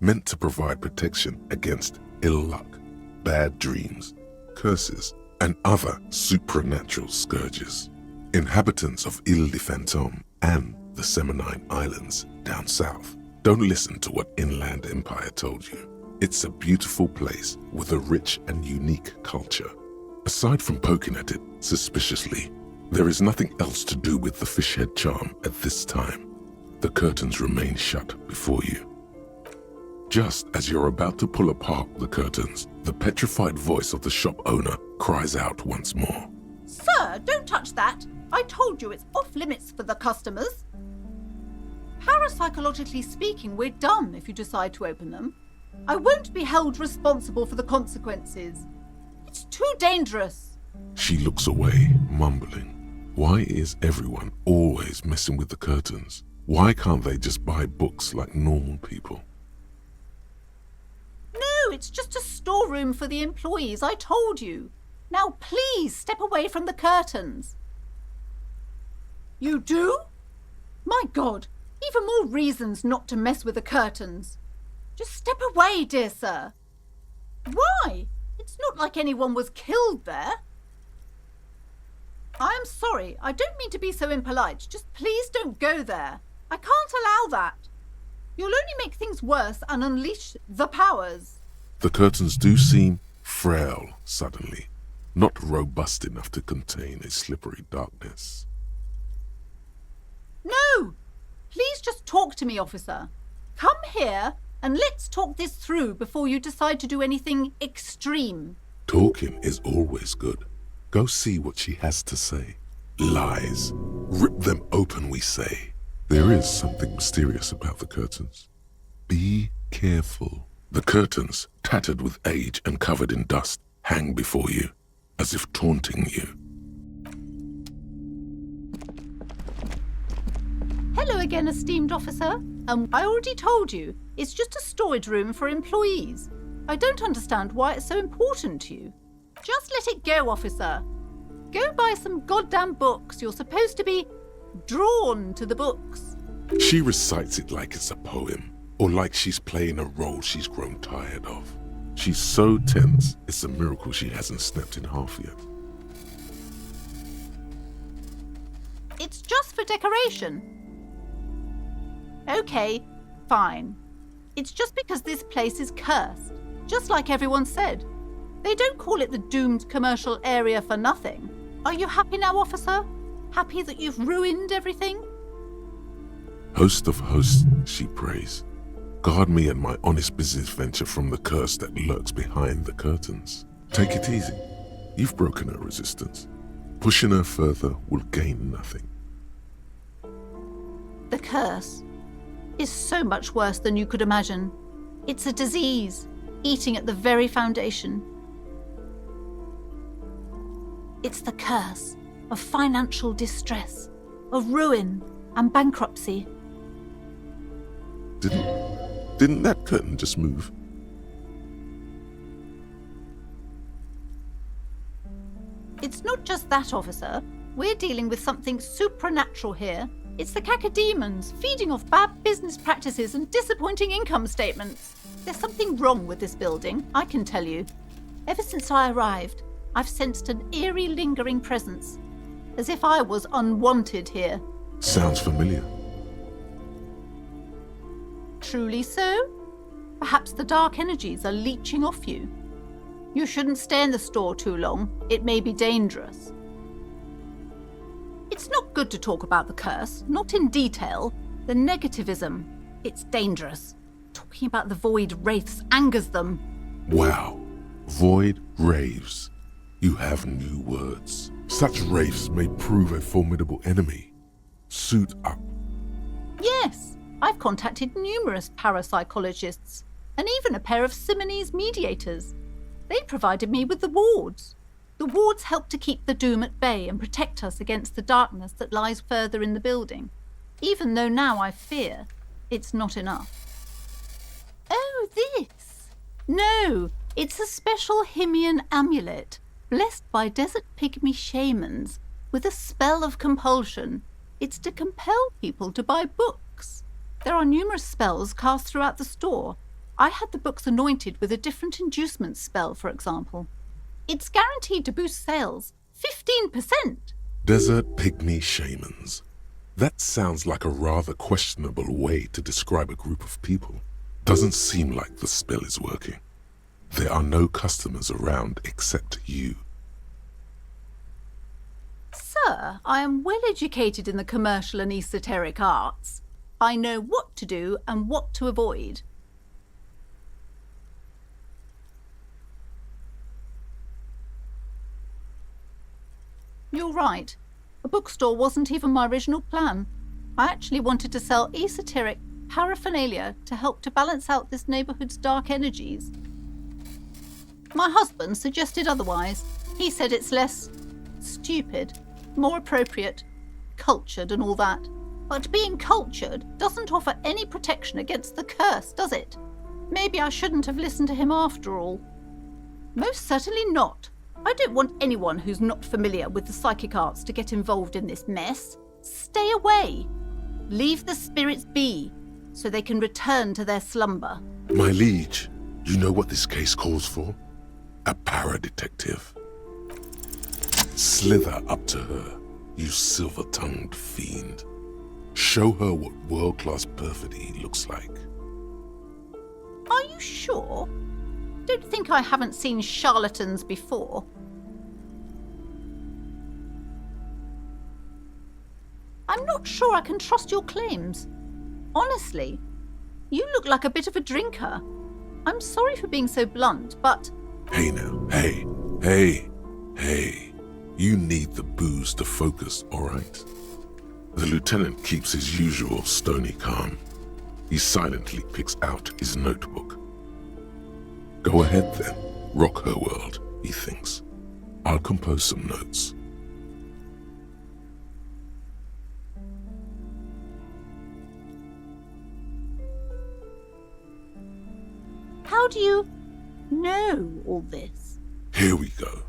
meant to provide protection against ill luck, bad dreams, curses, and other supernatural scourges. Inhabitants of Ile de Fantôme and the Seminine Islands down south, don't listen to what Inland Empire told you. It's a beautiful place with a rich and unique culture. Aside from poking at it suspiciously, there is nothing else to do with the fishhead charm at this time. The curtains remain shut before you. Just as you're about to pull apart the curtains, the petrified voice of the shop owner cries out once more. Sir, don't touch that. I told you it's off limits for the customers. Parapsychologically speaking, we're done if you decide to open them. I won't be held responsible for the consequences. It's too dangerous. She looks away, mumbling. Why is everyone always messing with the curtains? Why can't they just buy books like normal people? No, it's just a storeroom for the employees, I told you. Now please step away from the curtains. You do? My God, even more reasons not to mess with the curtains. Just step away, dear sir. Why? It's not like anyone was killed there. I am sorry, I don't mean to be so impolite. Just please don't go there. I can't allow that. You'll only make things worse and unleash the powers. The curtains do seem frail suddenly, not robust enough to contain a slippery darkness. No! Please just talk to me, officer. Come here and let's talk this through before you decide to do anything extreme. Talking is always good. Go see what she has to say. Lies. Rip them open, we say. There is something mysterious about the curtains. Be careful. The curtains, tattered with age and covered in dust, hang before you, as if taunting you. Hello again, esteemed officer. I already told you, it's just a storage room for employees. I don't understand why it's so important to you. Just let it go, officer. Go buy some goddamn books. You're supposed to be drawn to the books. She recites it like it's a poem, or like she's playing a role she's grown tired of. She's so tense, it's a miracle she hasn't snapped in half yet. It's just for decoration. Okay, fine. It's just because this place is cursed, just like everyone said. They don't call it the doomed commercial area for nothing. Are you happy now, officer? Happy that you've ruined everything? Host of hosts, she prays. Guard me and my honest business venture from the curse that lurks behind the curtains. Take it easy. You've broken her resistance. Pushing her further will gain nothing. The curse is so much worse than you could imagine. It's a disease, eating at the very foundation. It's the curse of financial distress, of ruin and bankruptcy. Didn't that curtain just move? It's not just that, officer. We're dealing with something supernatural here. It's the cacodemons feeding off bad business practices and disappointing income statements. There's something wrong with this building, I can tell you. Ever since I arrived, I've sensed an eerie lingering presence, as if I was unwanted here. Sounds familiar. Truly so? Perhaps the dark energies are leeching off you. You shouldn't stay in the store too long. It may be dangerous. It's not good to talk about the curse, not in detail. The negativism, it's dangerous. Talking about the void wraiths angers them. Wow. Void wraiths. You have new words. Such wraiths may prove a formidable enemy. Suit up. Yes, I've contacted numerous parapsychologists and even a pair of Simonese mediators. They provided me with the wards. The wards help to keep the doom at bay and protect us against the darkness that lies further in the building, even though now I fear it's not enough. Oh, this? No, it's a special Himian amulet, blessed by desert pygmy shamans, with a spell of compulsion. It's to compel people to buy books. There are numerous spells cast throughout the store. I had the books anointed with a different inducement spell, for example. It's guaranteed to boost sales 15%. Desert pygmy shamans. That sounds like a rather questionable way to describe a group of people. Doesn't seem like the spell is working. There are no customers around except you. Sir, I am well educated in the commercial and esoteric arts. I know what to do and what to avoid. You're right. A bookstore wasn't even my original plan. I actually wanted to sell esoteric paraphernalia to help to balance out this neighborhood's dark energies. My husband suggested otherwise. He said it's less stupid, more appropriate, cultured and all that. But being cultured doesn't offer any protection against the curse, does it? Maybe I shouldn't have listened to him after all. Most certainly not. I don't want anyone who's not familiar with the psychic arts to get involved in this mess. Stay away. Leave the spirits be, so they can return to their slumber. My liege, you know what this case calls for? A para-detective. Slither up to her, you silver-tongued fiend. Show her what world-class perfidy looks like. Are you sure? Don't think I haven't seen charlatans before. I'm not sure I can trust your claims. Honestly, you look like a bit of a drinker. I'm sorry for being so blunt, but... Hey now, hey. You need the booze to focus, all right? The lieutenant keeps his usual stony calm. He silently picks out his notebook. Go ahead then, rock her world, he thinks. I'll compose some notes. How do you know all this? Here we go.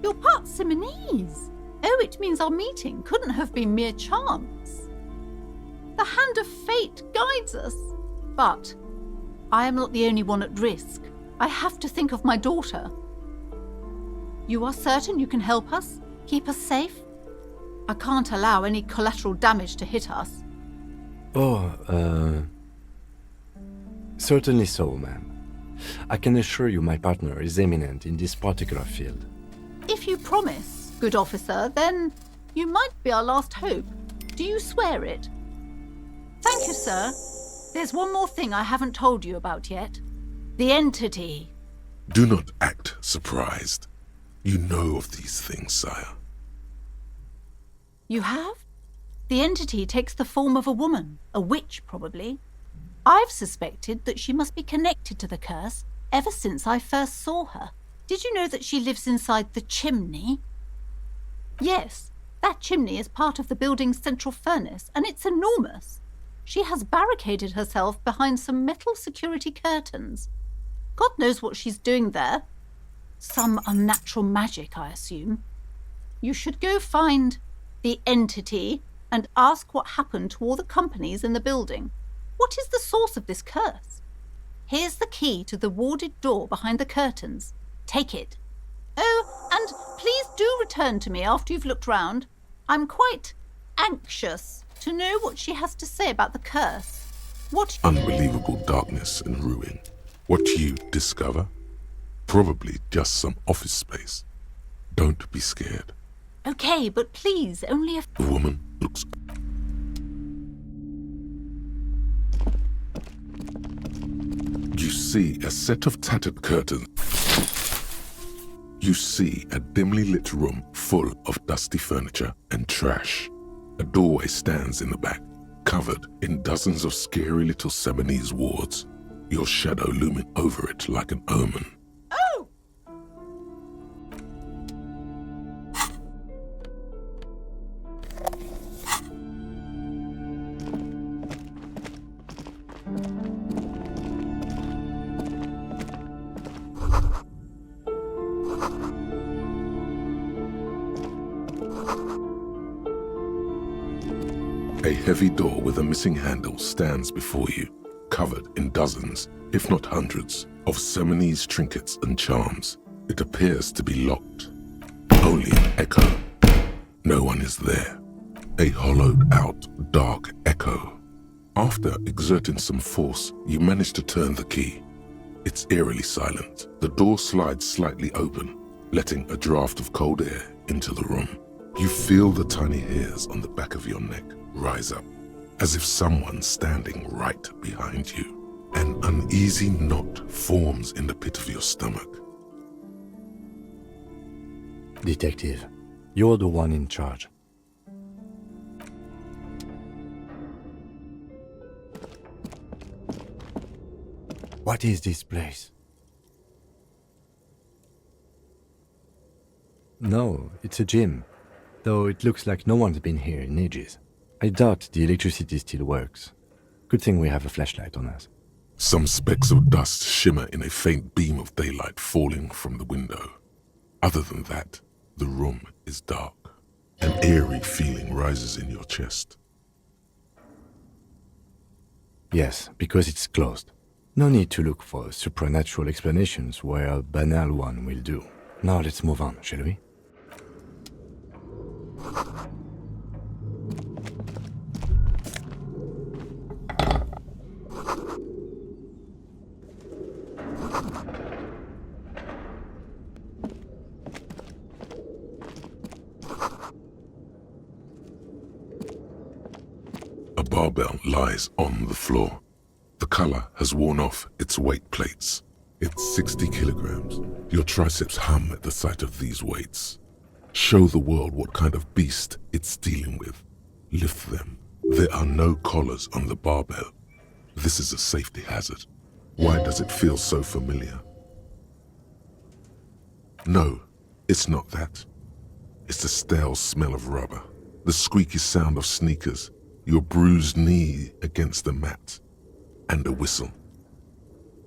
You're part Simonese. Oh, it means our meeting couldn't have been mere chance. The hand of fate guides us. But I am not the only one at risk. I have to think of my daughter. You are certain you can help us? Keep us safe? I can't allow any collateral damage to hit us. Certainly so, ma'am. I can assure you my partner is eminent in this particular field. If you promise, good officer, then you might be our last hope. Do you swear it? Thank you, sir. There's one more thing I haven't told you about yet. The entity. Do not act surprised. You know of these things, sire. You have? The entity takes the form of a woman, a witch probably. I've suspected that she must be connected to the curse ever since I first saw her. Did you know that she lives inside the chimney? Yes, that chimney is part of the building's central furnace, and it's enormous. She has barricaded herself behind some metal security curtains. God knows what she's doing there. Some unnatural magic, I assume. You should go find the entity and ask what happened to all the companies in the building. What is the source of this curse? Here's the key to the warded door behind the curtains. Take it. Oh, and please do return to me after you've looked round. I'm quite anxious to know what she has to say about the curse. What... Unbelievable darkness and ruin. What you discover? Probably just some office space. Don't be scared. Okay, but please, only if... The woman looks... You see a set of tattered curtains. You see a dimly lit room full of dusty furniture and trash. A doorway stands in the back, covered in dozens of scary little Simonese wards, your shadow looming over it like an omen. Oh! A heavy door with a missing handle stands before you, covered in dozens, if not hundreds, of Simonese trinkets and charms. It appears to be locked. Only an echo. No one is there. A hollowed-out, dark echo. After exerting some force, you manage to turn the key. It's eerily silent. The door slides slightly open, letting a draft of cold air into the room. You feel the tiny hairs on the back of your neck rise up, as if someone's standing right behind you. An uneasy knot forms in the pit of your stomach. Detective, you're the one in charge. What is this place? No, it's a gym, though it looks like no one's been here in ages. I doubt the electricity still works. Good thing we have a flashlight on us. Some specks of dust shimmer in a faint beam of daylight falling from the window. Other than that, the room is dark. An eerie feeling rises in your chest. Yes, because it's closed. No need to look for supernatural explanations where a banal one will do. Now let's move on, shall we? A barbell lies on the floor. The color has worn off its weight plates. It's 60 kilograms. Your triceps hum at the sight of these weights. Show the world what kind of beast it's dealing with. Lift them. There are no collars on the barbell. This is a safety hazard. Why does it feel so familiar? No, it's not that. It's the stale smell of rubber, the squeaky sound of sneakers, your bruised knee against the mat, and a whistle.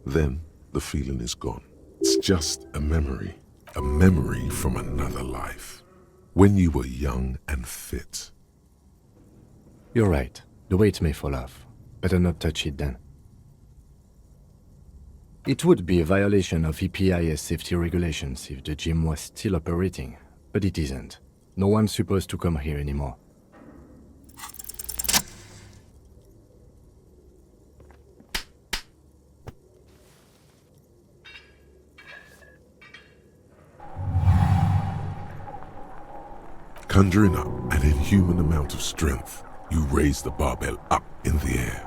Then the feeling is gone. It's just a memory from another life, when you were young and fit. You're right. The weight may fall off. Better not touch it then. It would be a violation of EPIS safety regulations if the gym was still operating, but it isn't. No one's supposed to come here anymore. Conjuring up an inhuman amount of strength, you raise the barbell up in the air.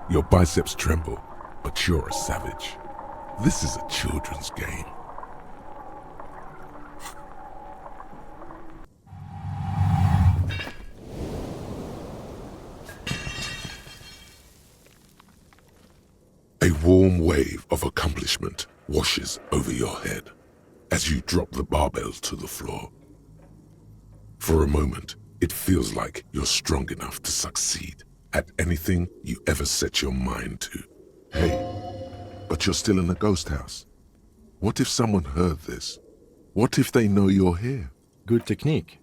Your biceps tremble, but you're a savage. This is a children's game. A warm wave of accomplishment washes over your head as you drop the barbell to the floor. For a moment, it feels like you're strong enough to succeed at anything you ever set your mind to. Hey, but you're still in a ghost house. What if someone heard this? What if they know you're here? Good technique.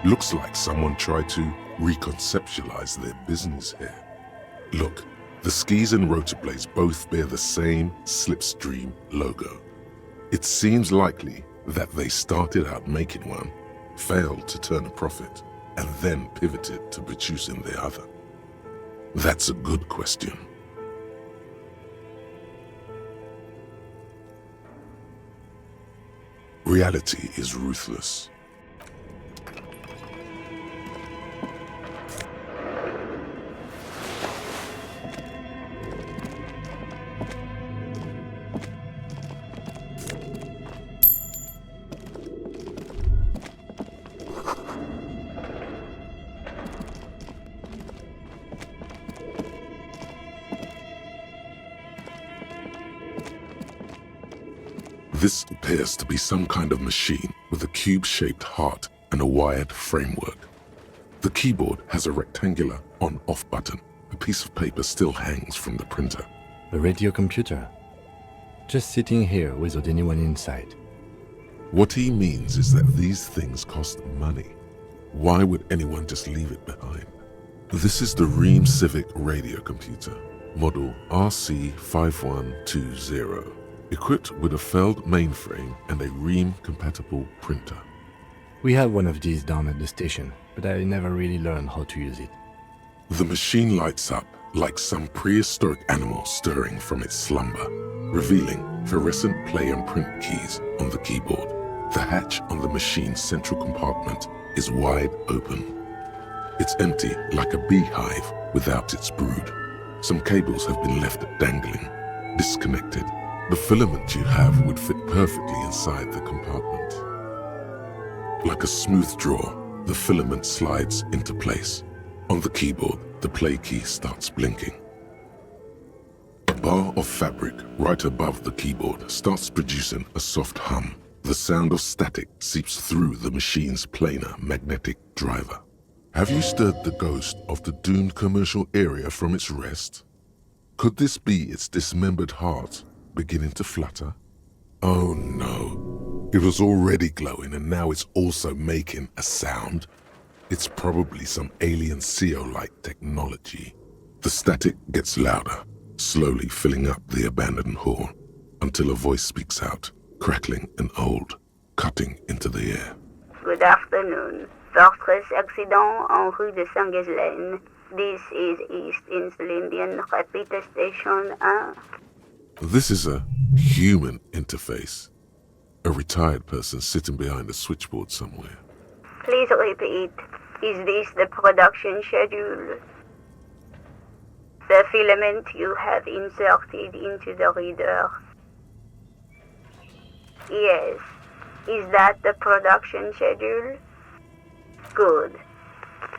Looks like someone tried to reconceptualize their business here. Look, the skis and rotor blades both bear the same Slipstream logo. It seems likely that they started out making one, failed to turn a profit, and then pivoted to producing the other. That's a good question. Reality is ruthless. This appears to be some kind of machine with a cube-shaped heart and a wired framework. The keyboard has a rectangular on-off button. A piece of paper still hangs from the printer. A radio computer. Just sitting here without anyone inside. What he means is that these things cost money. Why would anyone just leave it behind? This is the Ream Civic radio computer, model RC5120. Equipped with a Feld mainframe and a Ream-compatible printer. We have one of these down at the station, but I never really learned how to use it. The machine lights up like some prehistoric animal stirring from its slumber, revealing fluorescent play and print keys on the keyboard. The hatch on the machine's central compartment is wide open. It's empty like a beehive without its brood. Some cables have been left dangling, disconnected. The filament you have would fit perfectly inside the compartment. Like a smooth drawer, the filament slides into place. On the keyboard, the play key starts blinking. A bar of fabric right above the keyboard starts producing a soft hum. The sound of static seeps through the machine's planar magnetic driver. Have you stirred the ghost of the doomed commercial area from its rest? Could this be its dismembered heart beginning to flutter? Oh no. It was already glowing and now it's also making a sound. It's probably some alien CO-like technology. The static gets louder, slowly filling up the abandoned hall, until a voice speaks out, crackling and old, cutting into the air. Good afternoon. Fortress accident en rue de Saint-Ghislaine. This is East Insulindian Repeater Station 1. This is a human interface. A retired person sitting behind a switchboard somewhere. Please repeat. Is this the production schedule? The filament you have inserted into the reader. Yes. Is that the production schedule? Good.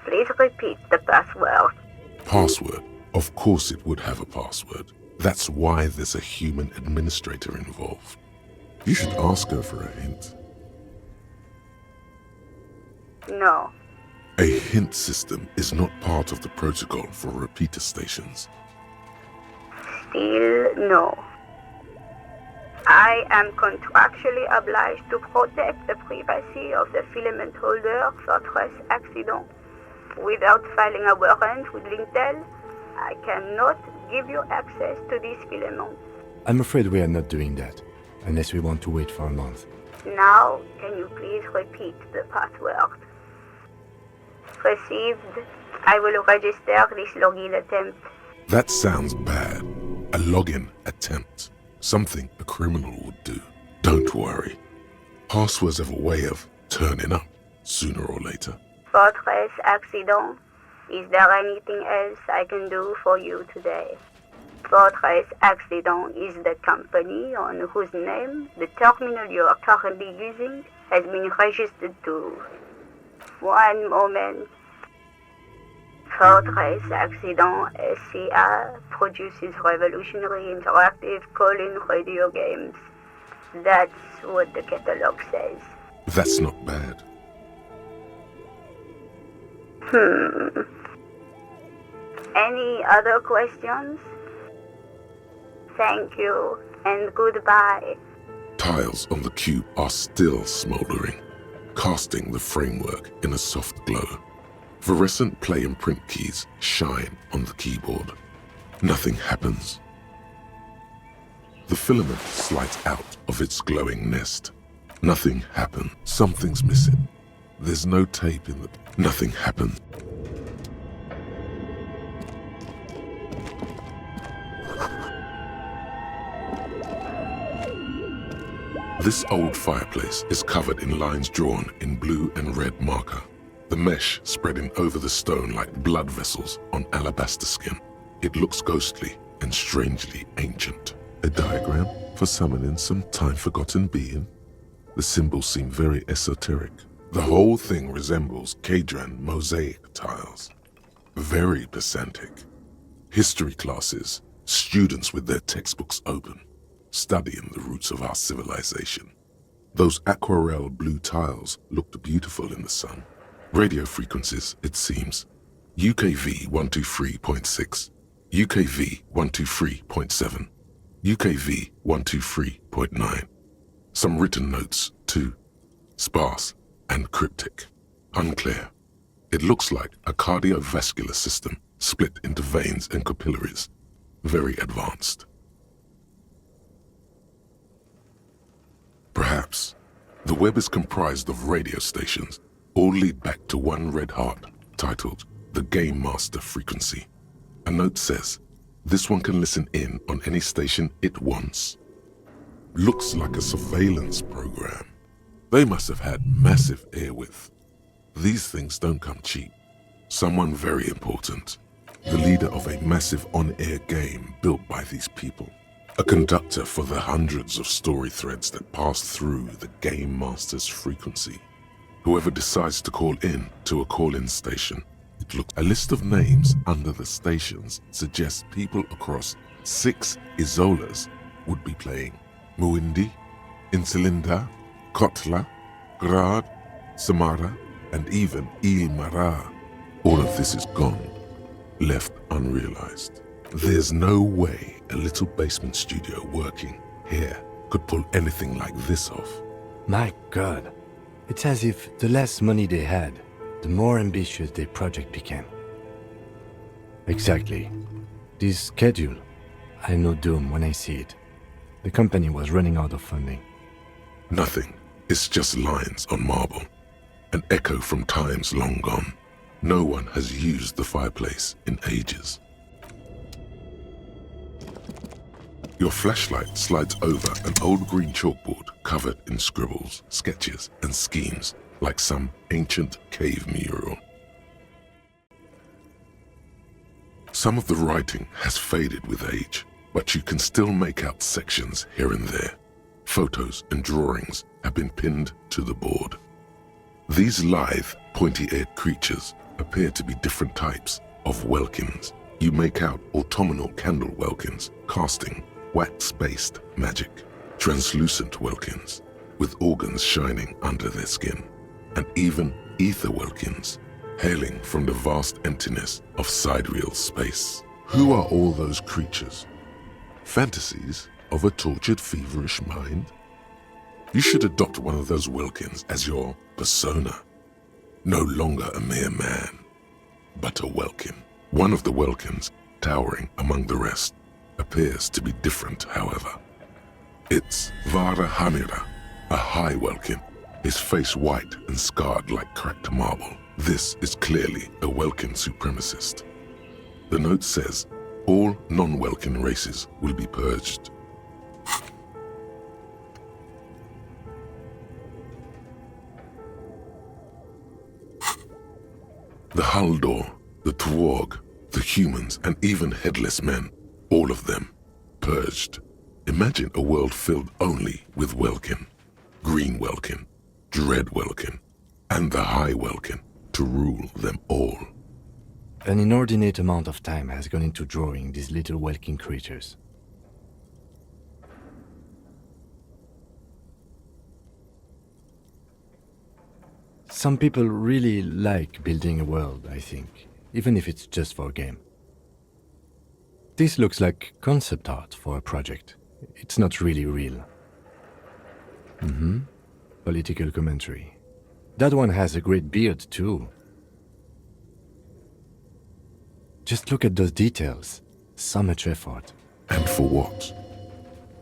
Please repeat the password. Password? Of course it would have a password. That's why there's a human administrator involved. You should ask her for a hint. No. A hint system is not part of the protocol for repeater stations. Still no. I am contractually obliged to protect the privacy of the filament holder Fortress accident. Without filing a warrant with Lintel, I cannot give you access to this filament. I'm afraid we are not doing that, unless we want to wait for a month. Now, can you please repeat the password? Received. I will register this login attempt. That sounds bad. A login attempt. Something a criminal would do. Don't worry. Passwords have a way of turning up sooner or later. Fortress accident. Is there anything else I can do for you today? Fortress accident is the company on whose name the terminal you are currently using has been registered to. One moment. Fortress Accident SCA produces revolutionary interactive call-in radio games. That's what the catalog says. That's not bad. Any other questions? Thank you, and goodbye. Tiles on the cube are still smoldering, casting the framework in a soft glow. Fluorescent play and print keys shine on the keyboard. Nothing happens. The filament slides out of its glowing nest. Nothing happens. Something's missing. There's no tape in the... Nothing happens. This old fireplace is covered in lines drawn in blue and red marker. The mesh spreading over the stone like blood vessels on alabaster skin. It looks ghostly and strangely ancient. A diagram for summoning some time-forgotten being. The symbols seem very esoteric. The whole thing resembles Kadran mosaic tiles. Very pedantic. History classes, students with their textbooks open, studying the roots of our civilization. Those aquarelle blue tiles looked beautiful in the sun. Radio frequencies, it seems. UKV 123.6, UKV 123.7, UKV 123.9. Some written notes, too. Sparse and cryptic. Unclear. It looks like a cardiovascular system split into veins and capillaries. Very advanced. Perhaps the web is comprised of radio stations, all lead back to one red heart, titled the Game Master Frequency. A note says, this one can listen in on any station it wants. Looks like a surveillance program. They must have had massive airwidth. These things don't come cheap. Someone very important. The leader of a massive on-air game built by these people. A conductor for the hundreds of story threads that pass through the Game Master's frequency. Whoever decides to call in to a call-in station, it looks. A list of names under the stations suggests people across 6 Isolas would be playing. Muindi, Insulinda, Kotla, Grad, Samara, and even Ilmara. All of this is gone, left unrealized. There's no way a little basement studio working here could pull anything like this off. My God. It's as if the less money they had, the more ambitious their project became. Exactly. This schedule, I know doom when I see it. The company was running out of funding. Nothing. It's just lines on marble. An echo from times long gone. No one has used the fireplace in ages. Your flashlight slides over an old green chalkboard covered in scribbles, sketches, and schemes like some ancient cave mural. Some of the writing has faded with age, but you can still make out sections here and there. Photos and drawings have been pinned to the board. These lithe, pointy-eared creatures appear to be different types of welkins. You make out autumnal candle welkins, casting wax-based magic, translucent welkins, with organs shining under their skin, and even ether welkins, hailing from the vast emptiness of sidereal space. Who are all those creatures? Fantasies of a tortured, feverish mind? You should adopt one of those welkins as your persona. No longer a mere man, but a welkin. One of the welkins, towering among the rest, appears to be different, however. It's Vara Hamira, a high welkin, his face white and scarred like cracked marble. This is clearly a welkin supremacist. The note says, all non-welkin races will be purged. The Haldor, the Tuorg, the humans, and even headless men, all of them, purged. Imagine a world filled only with Welkin, Green Welkin, Dread Welkin, and the High Welkin to rule them all. An inordinate amount of time has gone into drawing these little Welkin creatures. Some people really like building a world, I think, even if it's just for a game. This looks like concept art for a project. It's not really real. Political commentary. That one has a great beard, too. Just look at those details. So much effort. And for what?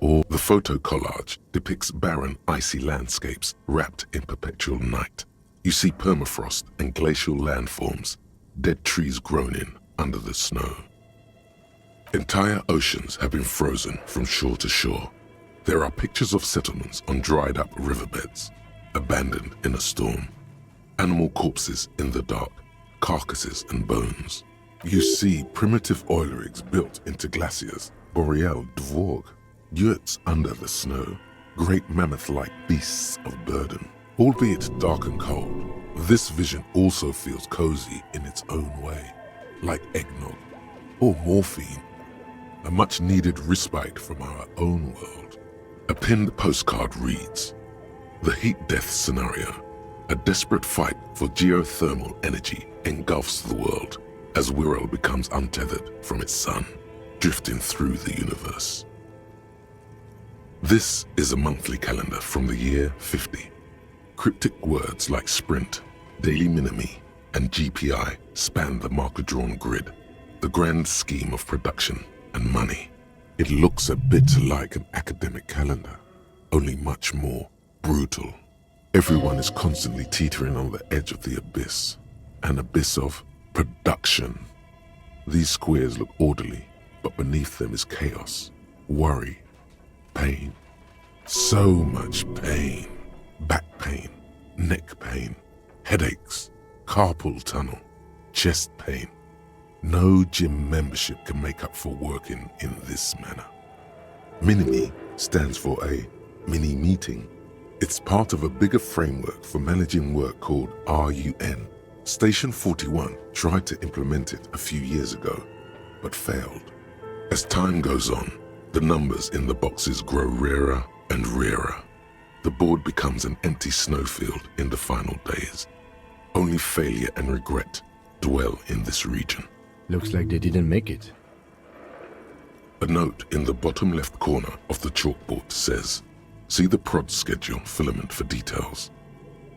Or the photo collage depicts barren, icy landscapes wrapped in perpetual night. You see permafrost and glacial landforms, dead trees grown in under the snow. Entire oceans have been frozen from shore to shore. There are pictures of settlements on dried up riverbeds, abandoned in a storm. Animal corpses in the dark, carcasses and bones. You see primitive oil rigs built into glaciers, boreal dvorg, yurts under the snow, great mammoth-like beasts of burden. Albeit dark and cold, this vision also feels cozy in its own way, like eggnog or morphine, a much-needed respite from our own world. A pinned postcard reads, "The heat-death scenario, a desperate fight for geothermal energy engulfs the world as Wirral becomes untethered from its sun, drifting through the universe." This is a monthly calendar from the year 50. Cryptic words like sprint, daily minimi, and GPI span the marker-drawn grid, the grand scheme of production and money. It looks a bit like an academic calendar, only much more brutal. Everyone is constantly teetering on the edge of the abyss, an abyss of production. These squares look orderly, but beneath them is chaos, worry, pain. So much pain. Back pain, neck pain, headaches, carpal tunnel, chest pain. No gym membership can make up for working in this manner. Minimi stands for a mini meeting. It's part of a bigger framework for managing work called RUN. Station 41 tried to implement it a few years ago, but failed. As time goes on, the numbers in the boxes grow rarer and rarer. The board becomes an empty snowfield in the final days. Only failure and regret dwell in this region. Looks like they didn't make it. A note in the bottom left corner of the chalkboard says, See the prod schedule filament for details.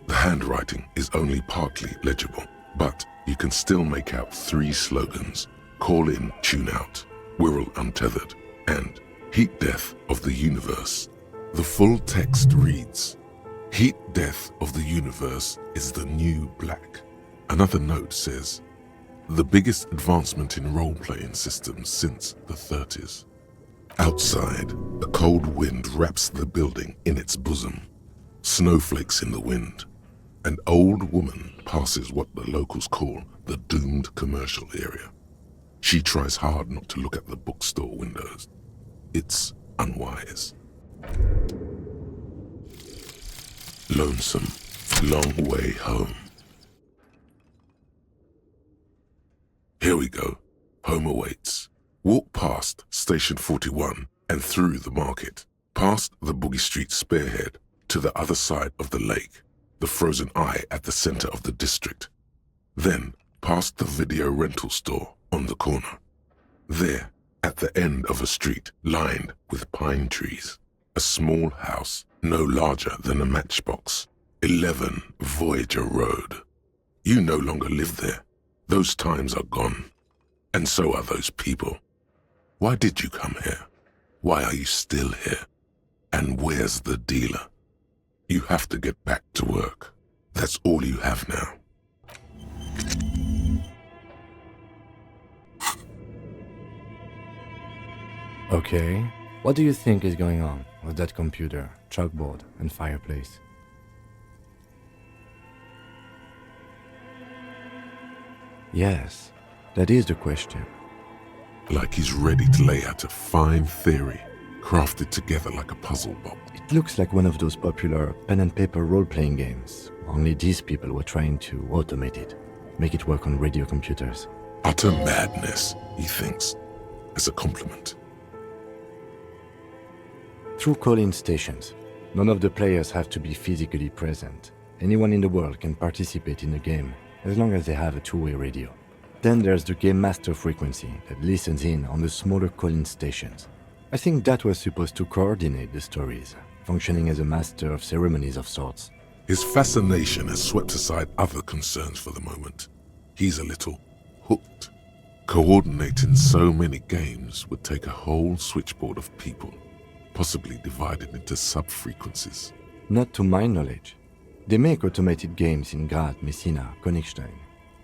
The handwriting is only partly legible, but you can still make out 3 slogans: Call in, Tune out, Wirral Untethered, and Heat Death of the Universe. The full text reads, Heat Death of the Universe is the new black. Another note says, the biggest advancement in role-playing systems since the 30s. Outside, a cold wind wraps the building in its bosom. Snowflakes in the wind. An old woman passes what the locals call the doomed commercial area. She tries hard not to look at the bookstore windows. It's unwise. Lonesome, long way home. Here we go. Home awaits. Walk past Station 41 and through the market, past the Boogie Street spearhead to the other side of the lake, the frozen eye at the center of the district. Then past the video rental store on the corner. There, at the end of a street lined with pine trees, a small house no larger than a matchbox. 11 Voyager Road. You no longer live there. Those times are gone. And so are those people. Why did you come here? Why are you still here? And where's the dealer? You have to get back to work. That's all you have now. Okay, what do you think is going on with that computer, chalkboard, and fireplace? Yes, that is the question. Like he's ready to lay out a fine theory, crafted together like a puzzle box. It looks like one of those popular pen and paper role-playing games, only these people were trying to automate it, make it work on radio computers. Utter madness, he thinks, as a compliment. Through call-in stations, none of the players have to be physically present. Anyone in the world can participate in the game, as long as they have a two-way radio. Then there's the Game Master frequency that listens in on the smaller call-in stations. I think that was supposed to coordinate the stories, functioning as a master of ceremonies of sorts. His fascination has swept aside other concerns for the moment. He's a little hooked. Coordinating so many games would take a whole switchboard of people, possibly divided into sub-frequencies. Not to my knowledge. They make automated games in Graz, Messina, Königstein.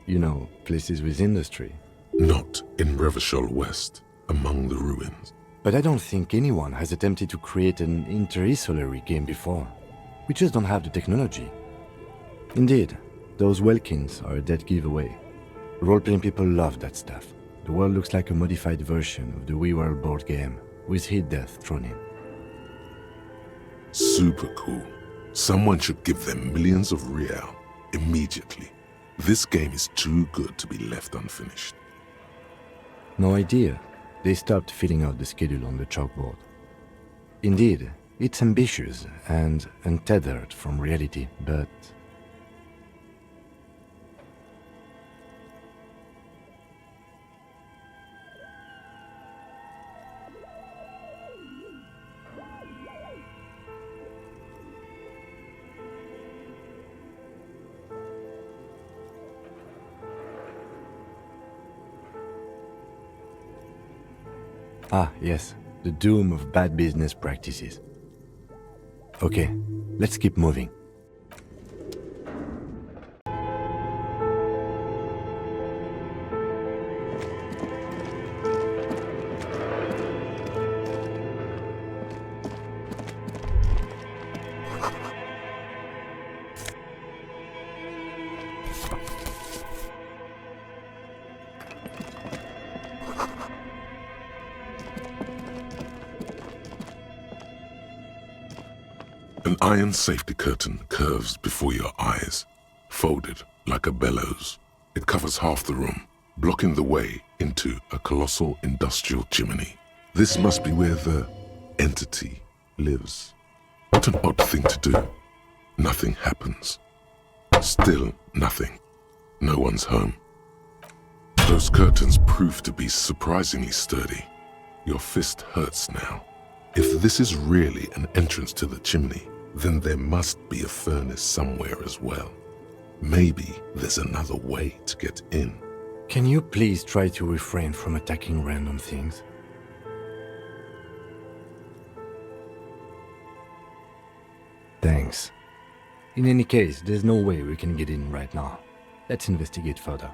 You know, places with industry. Not in Revachol West, among the ruins. But I don't think anyone has attempted to create an inter-isolary game before. We just don't have the technology. Indeed, those Welkins are a dead giveaway. Role-playing people love that stuff. The world looks like a modified version of the WeWorld board game, with Heat Death thrown in. Super cool. Someone should give them millions of real immediately. This game is too good to be left unfinished. No idea. They stopped filling out the schedule on the chalkboard. Indeed, it's ambitious and untethered from reality, but... Ah, yes, the doom of bad business practices. Okay, let's keep moving. An iron safety curtain curves before your eyes, folded like a bellows. It covers half the room, blocking the way into a colossal industrial chimney. This must be where the entity lives. What an odd thing to do. Nothing happens. Still nothing. No one's home. Those curtains prove to be surprisingly sturdy. Your fist hurts now. If this is really an entrance to the chimney, then there must be a furnace somewhere as well. Maybe there's another way to get in. Can you please try to refrain from attacking random things? Thanks. In any case, there's no way we can get in right now. Let's investigate further.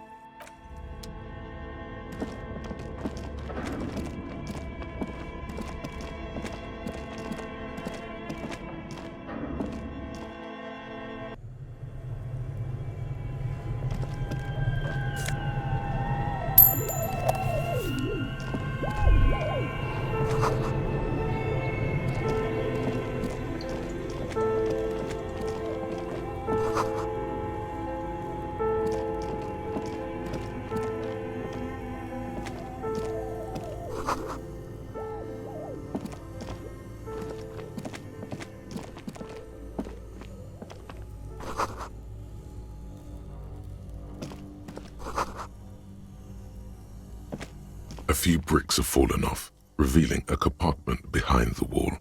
A few bricks have fallen off, revealing a compartment behind the wall.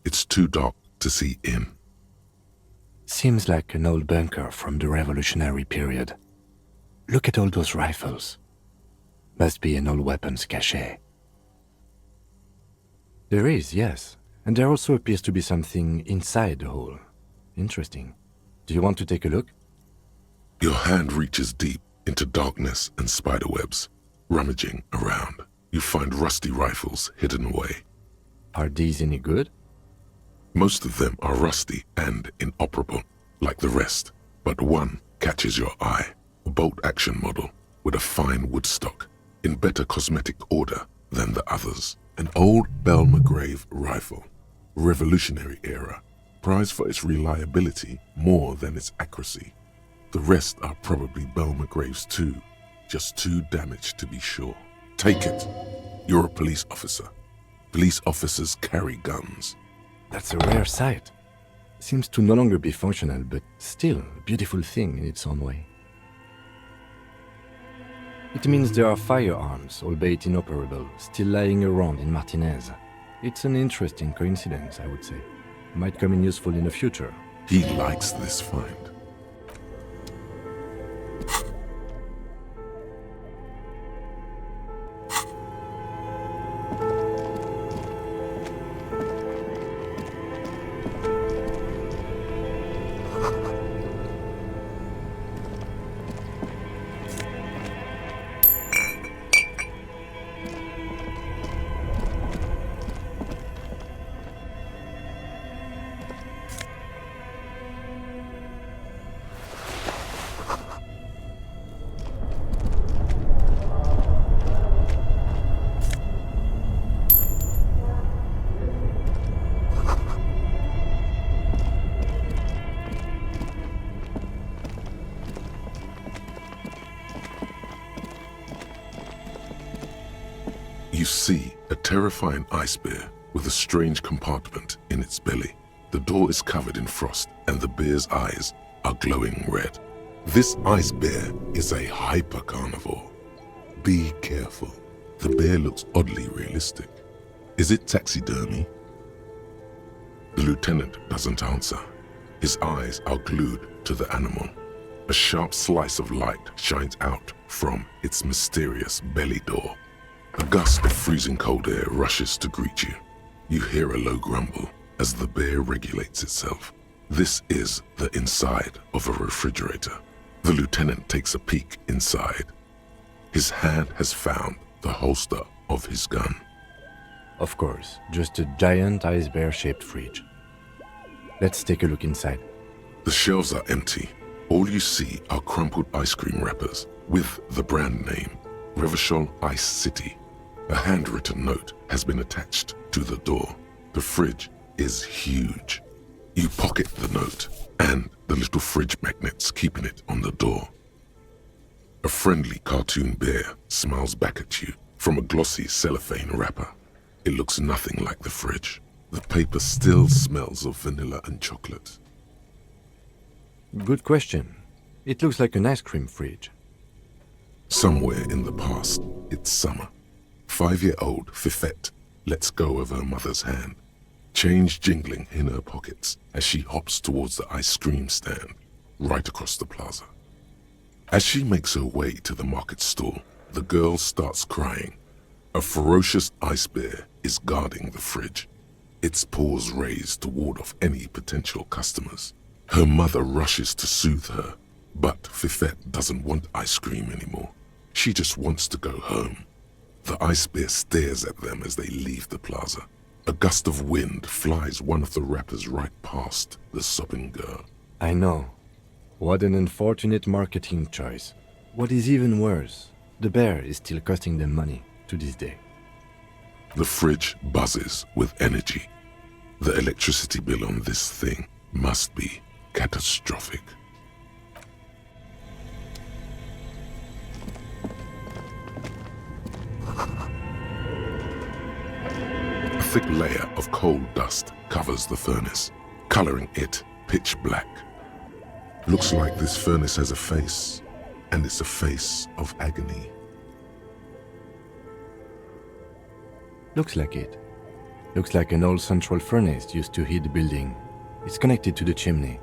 It's too dark to see in. Seems like an old bunker from the Revolutionary period. Look at all those rifles. Must be an old weapons cache. There is, yes. And there also appears to be something inside the hole. Interesting. Do you want to take a look? Your hand reaches deep into darkness and spiderwebs. Rummaging around, you find rusty rifles hidden away. Are these any good? Most of them are rusty and inoperable, like the rest, but one catches your eye. A bolt-action model with a fine wood stock, in better cosmetic order than the others. An old Belmagrave rifle, Revolutionary era, prized for its reliability more than its accuracy. The rest are probably Belmagraves too, just too damaged to be sure. Take it. You're a police officer. Police officers carry guns. That's a rare sight. Seems to no longer be functional, but still a beautiful thing in its own way. It means there are firearms, albeit inoperable, still lying around in Martinez. It's an interesting coincidence, I would say. Might come in useful in the future. He likes this find. You see a terrifying ice bear with a strange compartment in its belly. The door is covered in frost and the bear's eyes are glowing red. This ice bear is a hyper-carnivore. Be careful. The bear looks oddly realistic. Is it taxidermy? The lieutenant doesn't answer. His eyes are glued to the animal. A sharp slice of light shines out from its mysterious belly door. A gust of freezing cold air rushes to greet you. You hear a low grumble as the bear regulates itself. This is the inside of a refrigerator. The lieutenant takes a peek inside. His hand has found the holster of his gun. Of course, just a giant ice bear-shaped fridge. Let's take a look inside. The shelves are empty. All you see are crumpled ice cream wrappers with the brand name, Revachol Ice City. A handwritten note has been attached to the door. The fridge is huge. You pocket the note and the little fridge magnets keeping it on the door. A friendly cartoon bear smiles back at you from a glossy cellophane wrapper. It looks nothing like the fridge. The paper still smells of vanilla and chocolate. Good question. It looks like an ice cream fridge. Somewhere in the past, it's summer. 5-year-old Fifette lets go of her mother's hand. change jingling in her pockets as she hops towards the ice cream stand right across the plaza. As she makes her way to the market stall, the girl starts crying. A ferocious ice bear is guarding the fridge, its paws raised to ward off any potential customers. Her mother rushes to soothe her, but Fifette doesn't want ice cream anymore. She just wants to go home. The ice bear stares at them as they leave the plaza. A gust of wind flies one of the wrappers right past the sobbing girl. I know. What an unfortunate marketing choice. What is even worse, the bear is still costing them money to this day. The fridge buzzes with energy. The electricity bill on this thing must be catastrophic. A thick layer of coal dust covers the furnace, coloring it pitch black. Looks like this furnace has a face, and it's a face of agony. Looks like it. Looks like an old central furnace used to heat the building. It's connected to the chimney.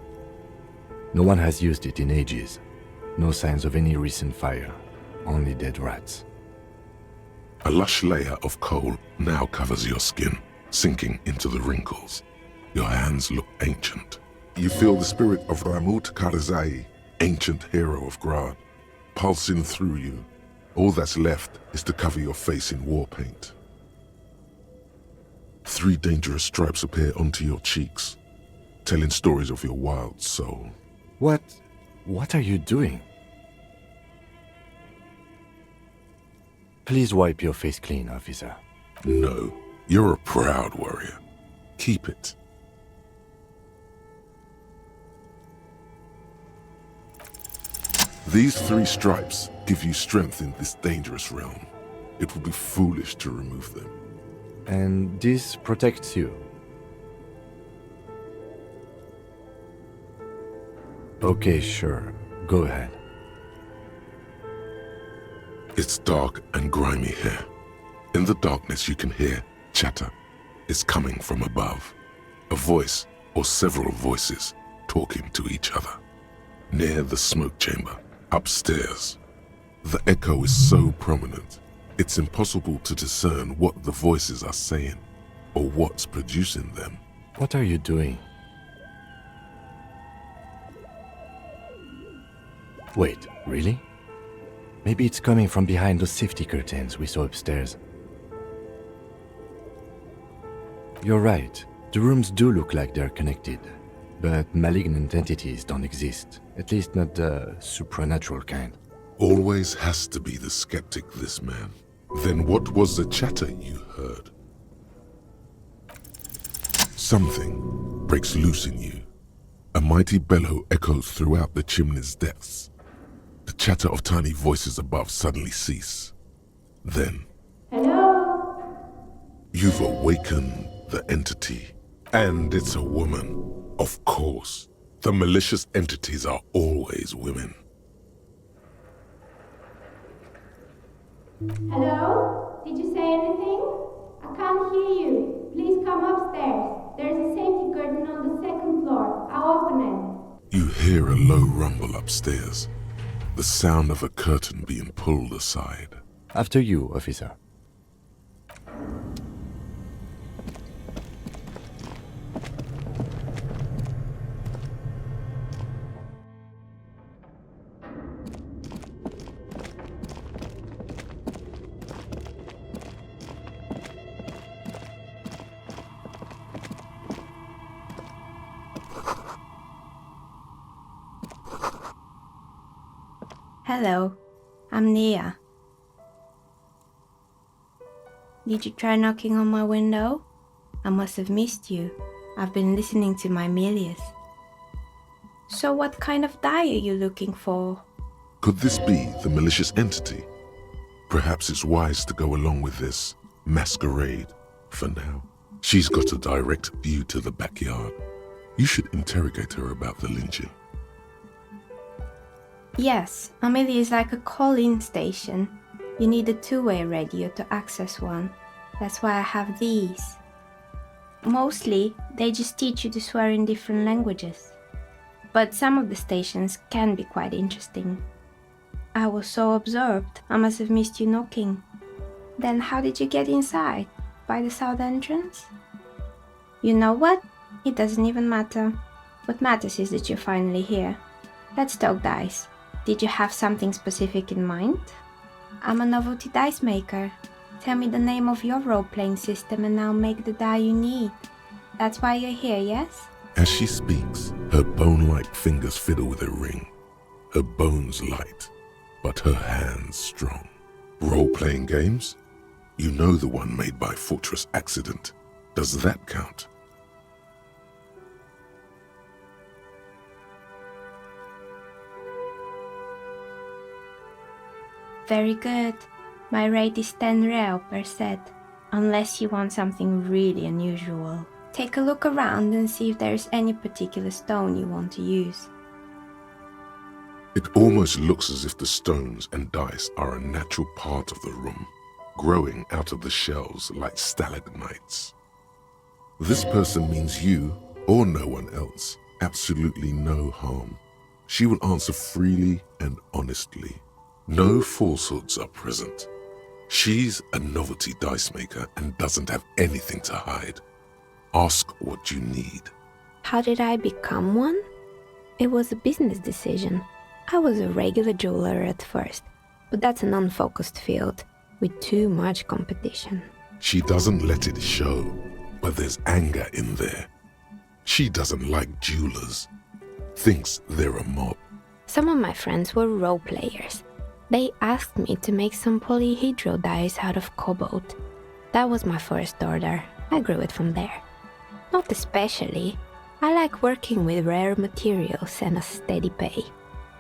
No one has used it in ages. No signs of any recent fire. Only dead rats. A lush layer of coal now covers your skin, sinking into the wrinkles. Your hands look ancient. You feel the spirit of Ramut Karzai, ancient hero of Grad, pulsing through you. All that's left is to cover your face in war paint. 3 dangerous stripes appear onto your cheeks, telling stories of your wild soul. What are you doing? Please wipe your face clean, officer. No, you're a proud warrior. Keep it. These 3 stripes give you strength in this dangerous realm. It would be foolish to remove them. And this protects you. Okay, sure. Go ahead. It's dark and grimy here. In the darkness you can hear chatter. It's coming from above. A voice or several voices talking to each other. Near the smoke chamber, upstairs. The echo is so prominent, it's impossible to discern what the voices are saying or what's producing them. What are you doing? Wait, really? Maybe it's coming from behind those safety curtains we saw upstairs. You're right. The rooms do look like they're connected. But malignant entities don't exist. At least not the supernatural kind. Always has to be the skeptic, this man. Then what was the chatter you heard? Something breaks loose in you. A mighty bellow echoes throughout the chimney's depths. The chatter of tiny voices above suddenly cease. Then... Hello? You've awakened the entity. And it's a woman. Of course. The malicious entities are always women. Hello? Did you say anything? I can't hear you. Please come upstairs. There's a safety curtain on the 2nd floor. I'll open it. You hear a low rumble upstairs. The sound of a curtain being pulled aside. After you, officer. Hello, I'm Nia. Did you try knocking on my window? I must have missed you. I've been listening to my Milius. So what kind of dye are you looking for? Could this be the malicious entity? Perhaps it's wise to go along with this masquerade for now. She's got a direct view to the backyard. You should interrogate her about the lynching. Yes, Amelie is like a call-in station. You need a two-way radio to access one. That's why I have these. Mostly, they just teach you to swear in different languages. But some of the stations can be quite interesting. I was so absorbed, I must have missed you knocking. Then how did you get inside? By the south entrance? You know what? It doesn't even matter. What matters is that you're finally here. Let's talk dice. Did you have something specific in mind? I'm a novelty dice maker. Tell me the name of your role-playing system and I'll make the die you need. That's why you're here, yes? As she speaks, her bone-like fingers fiddle with a ring. Her bones light, but her hands strong. Role-playing games? You know the one made by Fortress Accident. Does that count? Very good. My rate is 10 real per set, unless you want something really unusual. Take a look around and see if there's any particular stone you want to use. It almost looks as if the stones and dice are a natural part of the room, growing out of the shells like stalagmites. This person means you, or no one else, absolutely no harm. She will answer freely and honestly. No falsehoods are present. She's a novelty dice maker and doesn't have anything to hide. Ask what you need. How did I become one? It was a business decision. I was a regular jeweler at first, but that's an unfocused field with too much competition. She doesn't let it show, but there's anger in there. She doesn't like jewelers, thinks they're a mob. Some of my friends were role players. They asked me to make some polyhedral dice out of cobalt. That was my first order. I grew it from there. Not especially. I like working with rare materials and a steady pay.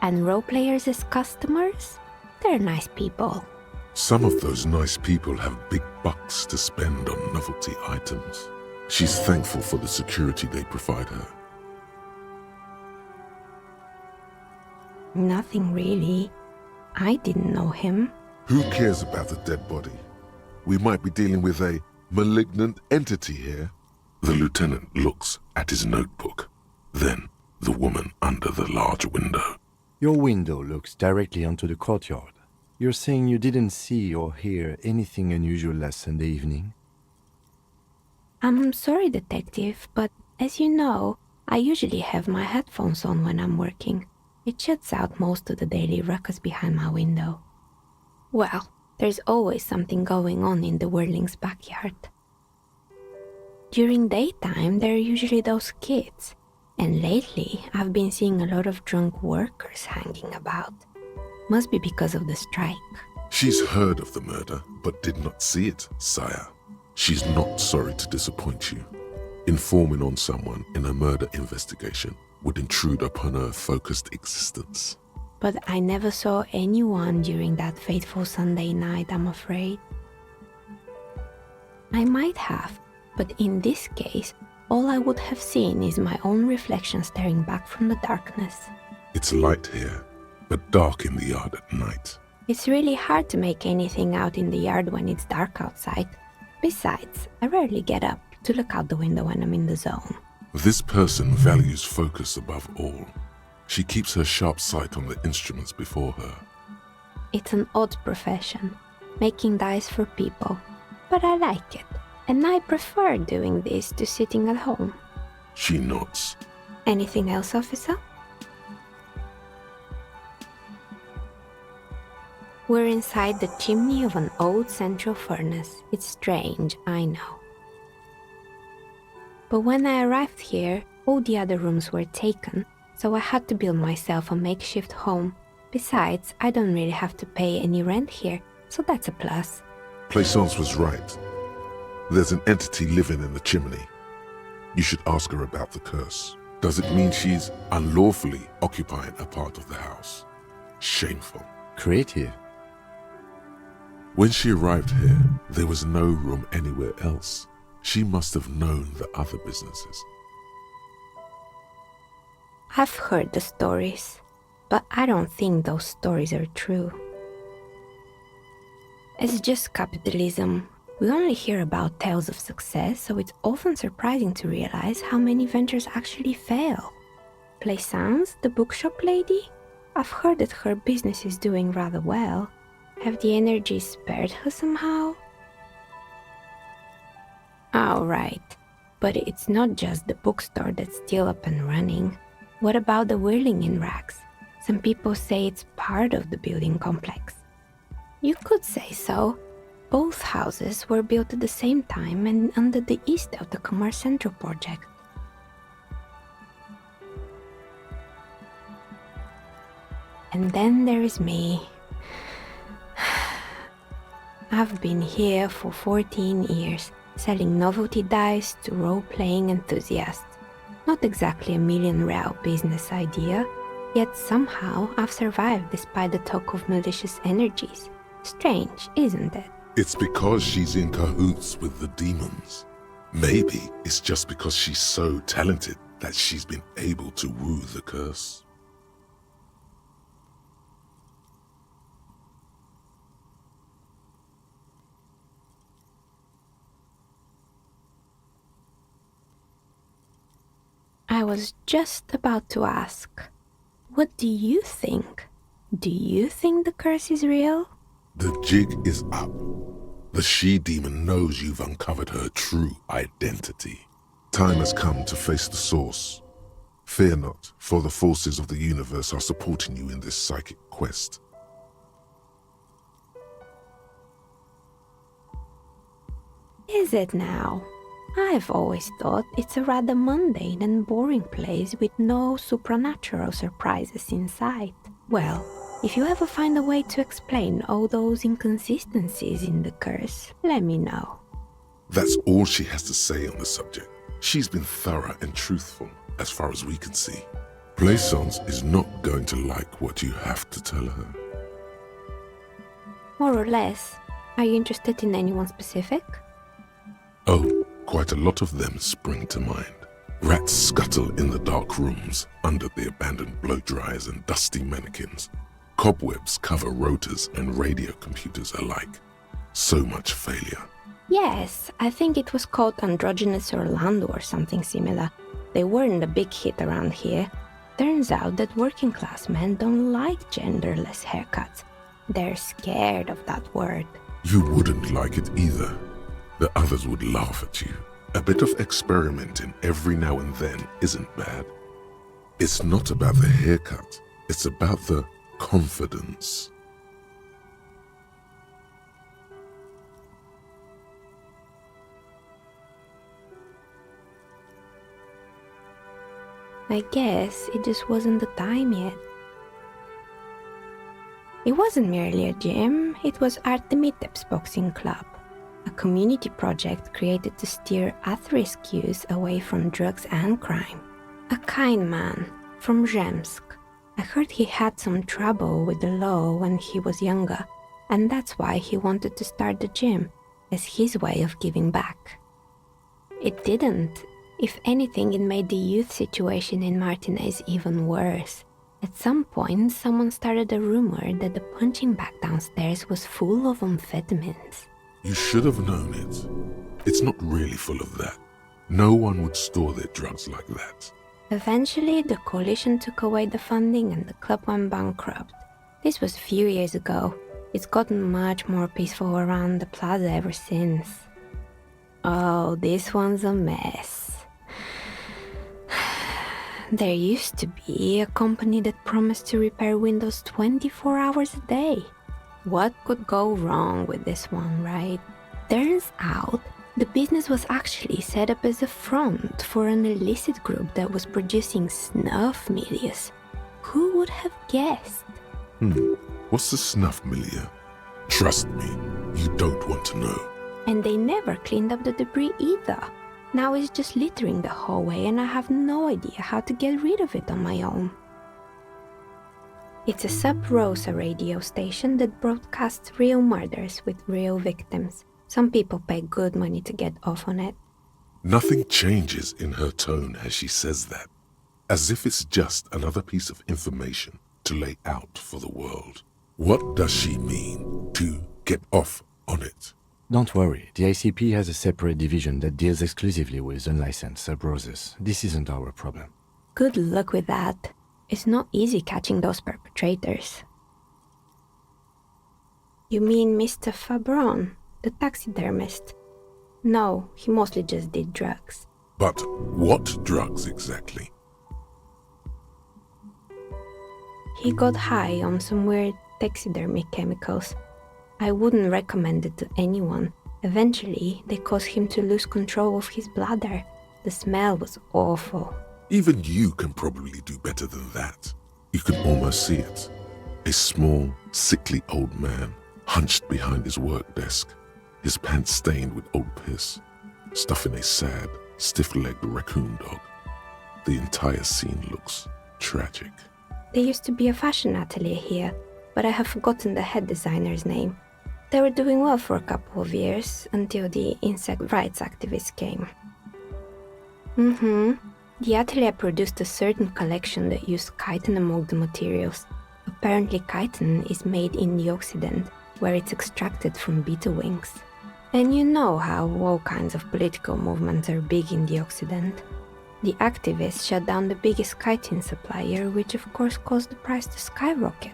And role players as customers? They're nice people. Some of those nice people have big bucks to spend on novelty items. She's thankful for the security they provide her. Nothing really. I didn't know him. Who cares about the dead body? We might be dealing with a malignant entity here. The lieutenant looks at his notebook, then the woman under the large window. Your window looks directly onto the courtyard. You're saying you didn't see or hear anything unusual last Sunday evening? I'm sorry, detective, but as you know, I usually have my headphones on when I'm working. It shuts out most of the daily ruckus behind my window. Well, there's always something going on in the Whirling's backyard. During daytime, there are usually those kids, and lately I've been seeing a lot of drunk workers hanging about. Must be because of the strike. She's heard of the murder, but did not see it, sire. She's not sorry to disappoint you. Informing on someone in a murder investigation would intrude upon her focused existence. But I never saw anyone during that fateful Sunday night, I'm afraid. I might have, but in this case, all I would have seen is my own reflection staring back from the darkness. It's light here, but dark in the yard at night. It's really hard to make anything out in the yard when it's dark outside. Besides, I rarely get up to look out the window when I'm in the zone. This person values focus above all. She keeps her sharp sight on the instruments before her. It's an odd profession, making dice for people, but I like it, and I prefer doing this to sitting at home. She nods. Anything else, officer? We're inside the chimney of an old central furnace. It's strange, I know. But when I arrived here, all the other rooms were taken, so I had to build myself a makeshift home. Besides, I don't really have to pay any rent here, so that's a plus. Plaisance was right. There's an entity living in the chimney. You should ask her about the curse. Does it mean she's unlawfully occupying a part of the house? Shameful. Creative. When she arrived here, there was no room anywhere else. She must have known the other businesses. I've heard the stories, but I don't think those stories are true. It's just capitalism. We only hear about tales of success, so it's often surprising to realize how many ventures actually fail. Plaisance, the bookshop lady? I've heard that her business is doing rather well. Have the energies spared her somehow? Oh, right. But it's not just the bookstore that's still up and running. What about the whirling in rags? Some people say it's part of the building complex. You could say so. Both houses were built at the same time and under the east of the Commerce Central project. And then there is me. I've been here for 14 years, selling novelty dice to role-playing enthusiasts. Not exactly a million-real business idea, yet somehow I've survived despite the talk of malicious energies. Strange, isn't it? It's because she's in cahoots with the demons. Maybe it's just because she's so talented that she's been able to woo the curse. I was just about to ask, what do you think? Do you think the curse is real? The jig is up. The she-demon knows you've uncovered her true identity. Time has come to face the source. Fear not, for the forces of the universe are supporting you in this psychic quest. Is it now? I've always thought it's a rather mundane and boring place with no supernatural surprises in sight. Well, if you ever find a way to explain all those inconsistencies in the curse, let me know. That's all she has to say on the subject. She's been thorough and truthful, as far as we can see. Plaisance is not going to like what you have to tell her. More or less. Are you interested in anyone specific? Oh, quite a lot of them spring to mind. Rats scuttle in the dark rooms, under the abandoned blow dryers and dusty mannequins. Cobwebs cover rotors and radio computers alike. So much failure. Yes, I think it was called Androgynous Orlando or something similar. They weren't a big hit around here. Turns out that working class men don't like genderless haircuts. They're scared of that word. You wouldn't like it either. The others would laugh at you. A bit of experimenting every now and then isn't bad. It's not about the haircut. It's about the confidence. I guess it just wasn't the time yet. It wasn't merely a gym, it was Artemitep's boxing club, a community project created to steer at-risk youth away from drugs and crime. A kind man from Zemsk. I heard he had some trouble with the law when he was younger, and that's why he wanted to start the gym, as his way of giving back. It didn't. If anything, it made the youth situation in Martinez even worse. At some point, someone started a rumor that the punching bag downstairs was full of amphetamines. You should have known it. It's not really full of that. No one would store their drugs like that. Eventually, the coalition took away the funding and the club went bankrupt. This was a few years ago. It's gotten much more peaceful around the plaza ever since. Oh, this one's a mess. There used to be a company that promised to repair windows 24 hours a day. What could go wrong with this one, right? Turns out, the business was actually set up as a front for an illicit group that was producing snuff milieu. Who would have guessed? What's the snuff milieu? Trust me, you don't want to know. And they never cleaned up the debris either. Now it's just littering the hallway and I have no idea how to get rid of it on my own. It's a sub-rosa radio station that broadcasts real murders with real victims. Some people pay good money to get off on it. Nothing changes in her tone as she says that, as if it's just another piece of information to lay out for the world. What does she mean to get off on it? Don't worry, the ACP has a separate division that deals exclusively with unlicensed sub-roses. This isn't our problem. Good luck with that. It's not easy catching those perpetrators. You mean Mr. Fabron, the taxidermist? No, he mostly just did drugs. But what drugs exactly? He got high on some weird taxidermy chemicals. I wouldn't recommend it to anyone. Eventually, they caused him to lose control of his bladder. The smell was awful. Even you can probably do better than that. You can almost see it. A small, sickly old man, hunched behind his work desk, his pants stained with old piss, stuffing a sad, stiff-legged raccoon dog. The entire scene looks tragic. There used to be a fashion atelier here, but I have forgotten the head designer's name. They were doing well for a couple of years, until the insect rights activists came. The atelier produced a certain collection that used chitin among the materials. Apparently chitin is made in the Occident, where it's extracted from beetle wings. And you know how all kinds of political movements are big in the Occident. The activists shut down the biggest chitin supplier, which of course caused the price to skyrocket.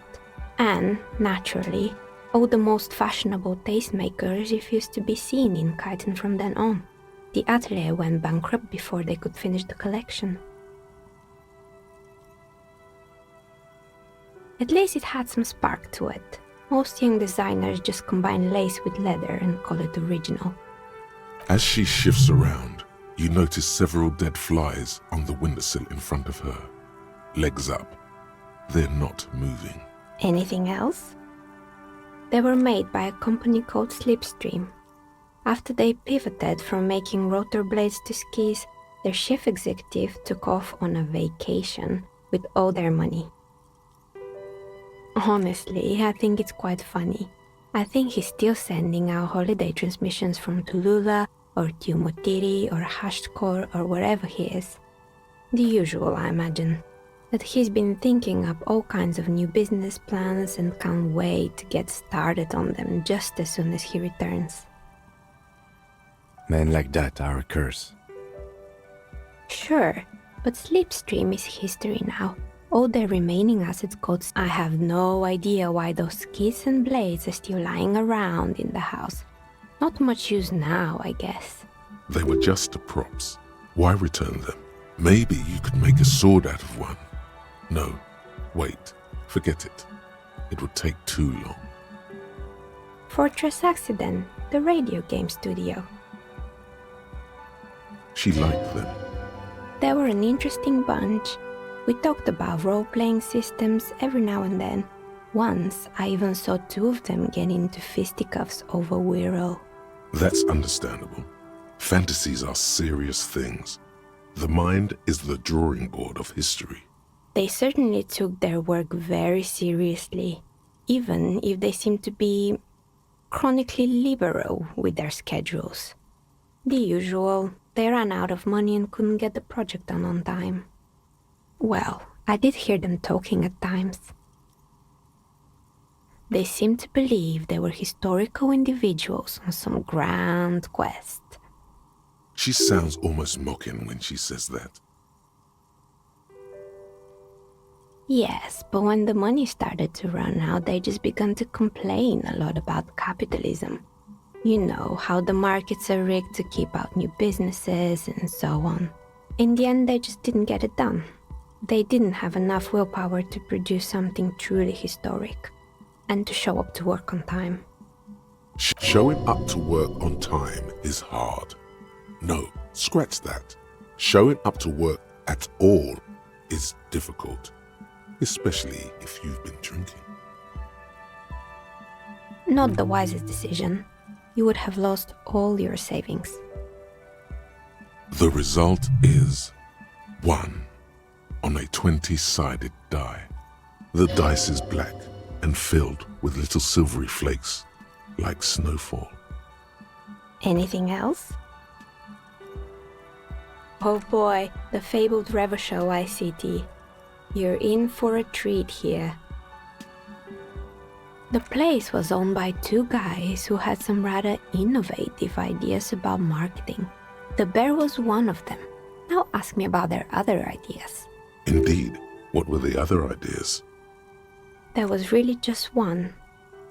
And, naturally, all the most fashionable tastemakers refused to be seen in chitin from then on. The atelier went bankrupt before they could finish the collection. At least it had some spark to it. Most young designers just combine lace with leather and call it original. As she shifts around, you notice several dead flies on the windowsill in front of her. Legs up. They're not moving. Anything else? They were made by a company called Slipstream. After they pivoted from making rotor blades to skis, their chief executive took off on a vacation with all their money. Honestly, I think it's quite funny. I think he's still sending out holiday transmissions from Tulula or Tiumotiri or Hashtkor or wherever he is. The usual, I imagine. That he's been thinking up all kinds of new business plans and can't wait to get started on them just as soon as he returns. Men like that are a curse. Sure, but Slipstream is history now. All their remaining assets codes. I have no idea why those skis and blades are still lying around in the house. Not much use now, I guess. They were just props. Why return them? Maybe you could make a sword out of one. No, wait, forget it. It would take too long. Fortress Accident, the radio game studio. She liked them. They were an interesting bunch. We talked about role-playing systems every now and then. Once, I even saw two of them get into fisticuffs over Wirral. That's understandable. Fantasies are serious things. The mind is the drawing board of history. They certainly took their work very seriously, even if they seemed to be chronically liberal with their schedules. The usual, they ran out of money and couldn't get the project done on time. Well, I did hear them talking at times. They seemed to believe they were historical individuals on some grand quest. She sounds almost mocking when she says that. Yes, but when the money started to run out, they just began to complain a lot about capitalism. You know, how the markets are rigged to keep out new businesses and so on. In the end, they just didn't get it done. They didn't have enough willpower to produce something truly historic, and to show up to work on time. Showing up to work on time is hard. No, scratch that. Showing up to work at all is difficult, especially if you've been drinking. Not the wisest decision. You would have lost all your savings. The result is 1 on a 20-sided die. The dice is black and filled with little silvery flakes, like snowfall. Anything else? Oh boy, the fabled Revachol ICT. You're in for a treat here. The place was owned by two guys who had some rather innovative ideas about marketing. The bear was one of them. Now ask me about their other ideas. Indeed. What were the other ideas? There was really just one,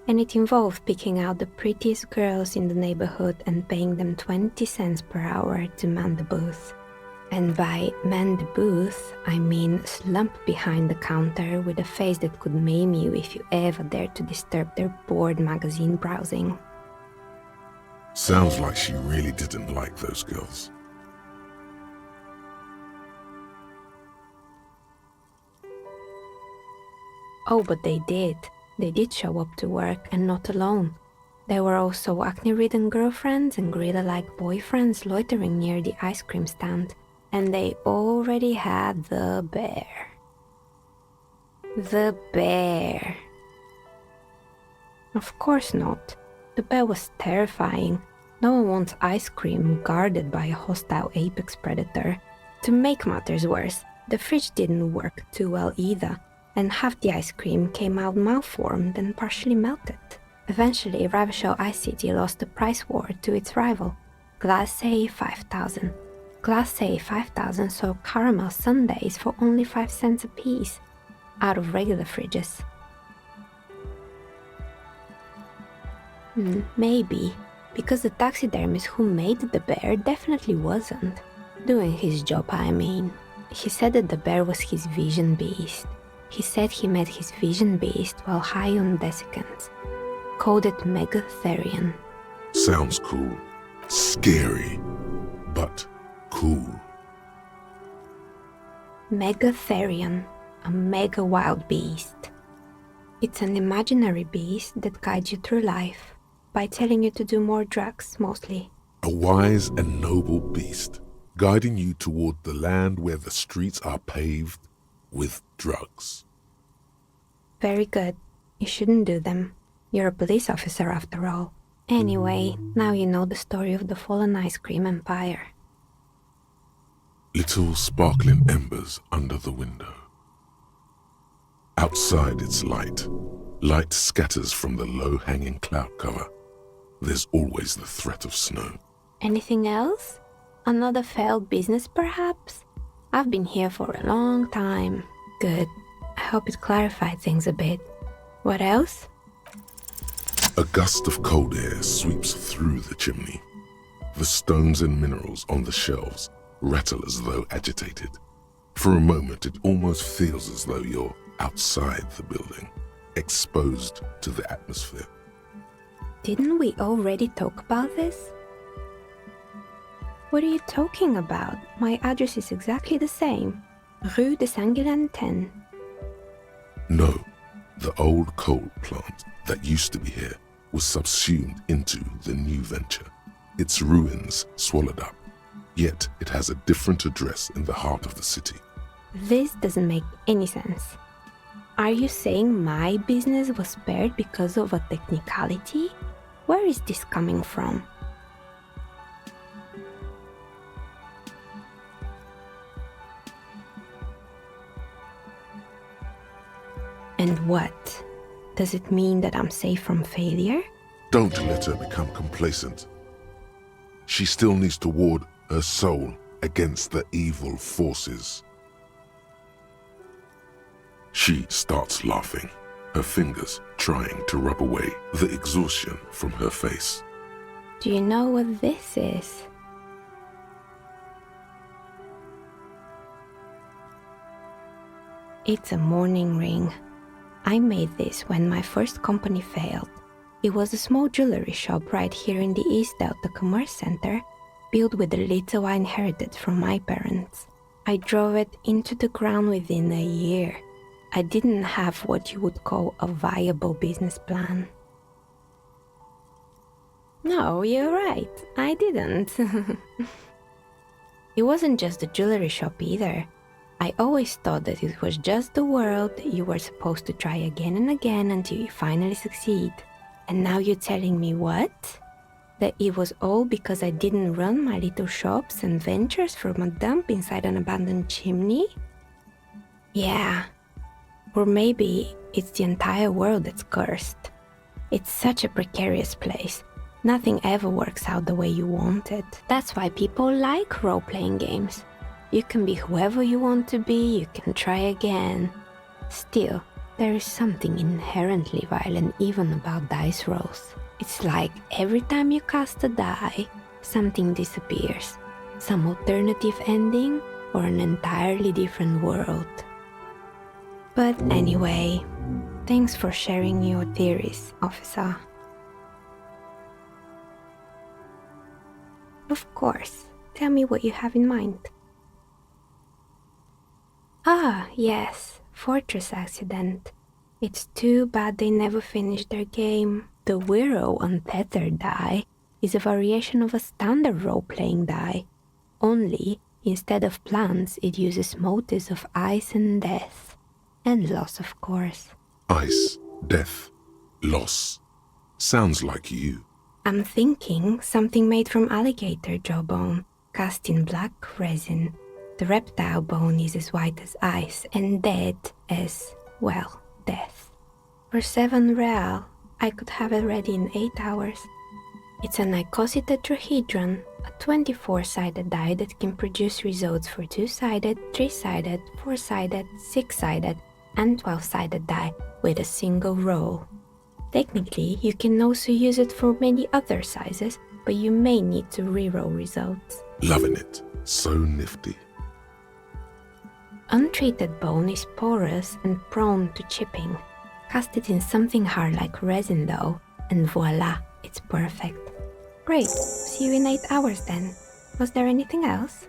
and it involved picking out the prettiest girls in the neighborhood and paying them 20 cents per hour to man the booth. And by man the booth, I mean slump behind the counter with a face that could maim you if you ever dared to disturb their bored magazine browsing. Sounds like she really didn't like those girls. Oh, but they did. They did show up to work, and not alone. There were also acne-ridden girlfriends and gorilla-like boyfriends loitering near the ice cream stand. And they already had the bear. The bear. Of course not. The bear was terrifying. No one wants ice cream guarded by a hostile apex predator. To make matters worse, the fridge didn't work too well either, and half the ice cream came out malformed and partially melted. Eventually, Ravishell Ice City lost the price war to its rival, Glacé 5000. Glacé 5000 sold caramel sundaes for only 5 cents a piece, out of regular fridges. Maybe, because the taxidermist who made the bear definitely wasn't. Doing his job, I mean. He said that the bear was his vision beast. He said he met his vision beast while high on desiccants. Called it Megatherion. Sounds cool. Scary. But cool. Megatherion, a mega wild beast. It's an imaginary beast that guides you through life by telling you to do more drugs, mostly. A wise and noble beast, guiding you toward the land where the streets are paved with drugs. Very good. You shouldn't do them. You're a police officer after all. Anyway, now you know the story of the fallen ice cream empire. Little sparkling embers under the window. Outside it's light. Light scatters from the low-hanging cloud cover. There's always the threat of snow. Anything else? Another failed business, perhaps? I've been here for a long time. Good. I hope it clarified things a bit. What else? A gust of cold air sweeps through the chimney. The stones and minerals on the shelves rattle as though agitated. For a moment, it almost feels as though you're outside the building, exposed to the atmosphere. Didn't we already talk about this? What are you talking about? My address is exactly the same. Rue de Saint-Guilain 10. No, the old coal plant that used to be here was subsumed into the new venture. Its ruins swallowed up. Yet it has a different address in the heart of the city. This doesn't make any sense. Are you saying my business was spared because of a technicality? Where is this coming from? And what? Does it mean that I'm safe from failure? Don't let her become complacent. She still needs to ward her soul against the evil forces. She starts laughing, her fingers trying to rub away the exhaustion from her face. Do you know what this is? It's a mourning ring. I made this when my first company failed. It was a small jewelry shop right here in the East Delta Commerce Center, built with the little I inherited from my parents. I drove it into the ground within a year. I didn't have what you would call a viable business plan. No, you're right, I didn't. It wasn't just a jewelry shop either. I always thought that it was just the world you were supposed to try again and again until you finally succeed. And now you're telling me what? That it was all because I didn't run my little shops and ventures from a dump inside an abandoned chimney? Yeah. Or maybe it's the entire world that's cursed. It's such a precarious place. Nothing ever works out the way you want it. That's why people like role-playing games. You can be whoever you want to be, you can try again. Still, there is something inherently violent even about dice rolls. It's like every time you cast a die, something disappears. Some alternative ending or an entirely different world. But anyway, thanks for sharing your theories, officer. Of course, tell me what you have in mind. Ah, yes, Fortress Accident. It's too bad they never finished their game. The Wiro Untethered die is a variation of a standard role-playing die. Only, instead of plants, it uses motives of ice and death. And loss, of course. Ice, death, loss. Sounds like you. I'm thinking something made from alligator jawbone, cast in black resin. The reptile bone is as white as ice and dead as, well, death. For 7 real, I could have it ready in 8 hours. It's an icositetrahedron, a 24-sided die that can produce results for 2-sided, 3-sided, 4-sided, 6-sided, and 12-sided die with a single roll. Technically, you can also use it for many other sizes, but you may need to reroll results. Loving it. So nifty. Untreated bone is porous and prone to chipping. Cast it in something hard like resin though, and voila, it's perfect. Great, see you in 8 hours then. Was there anything else?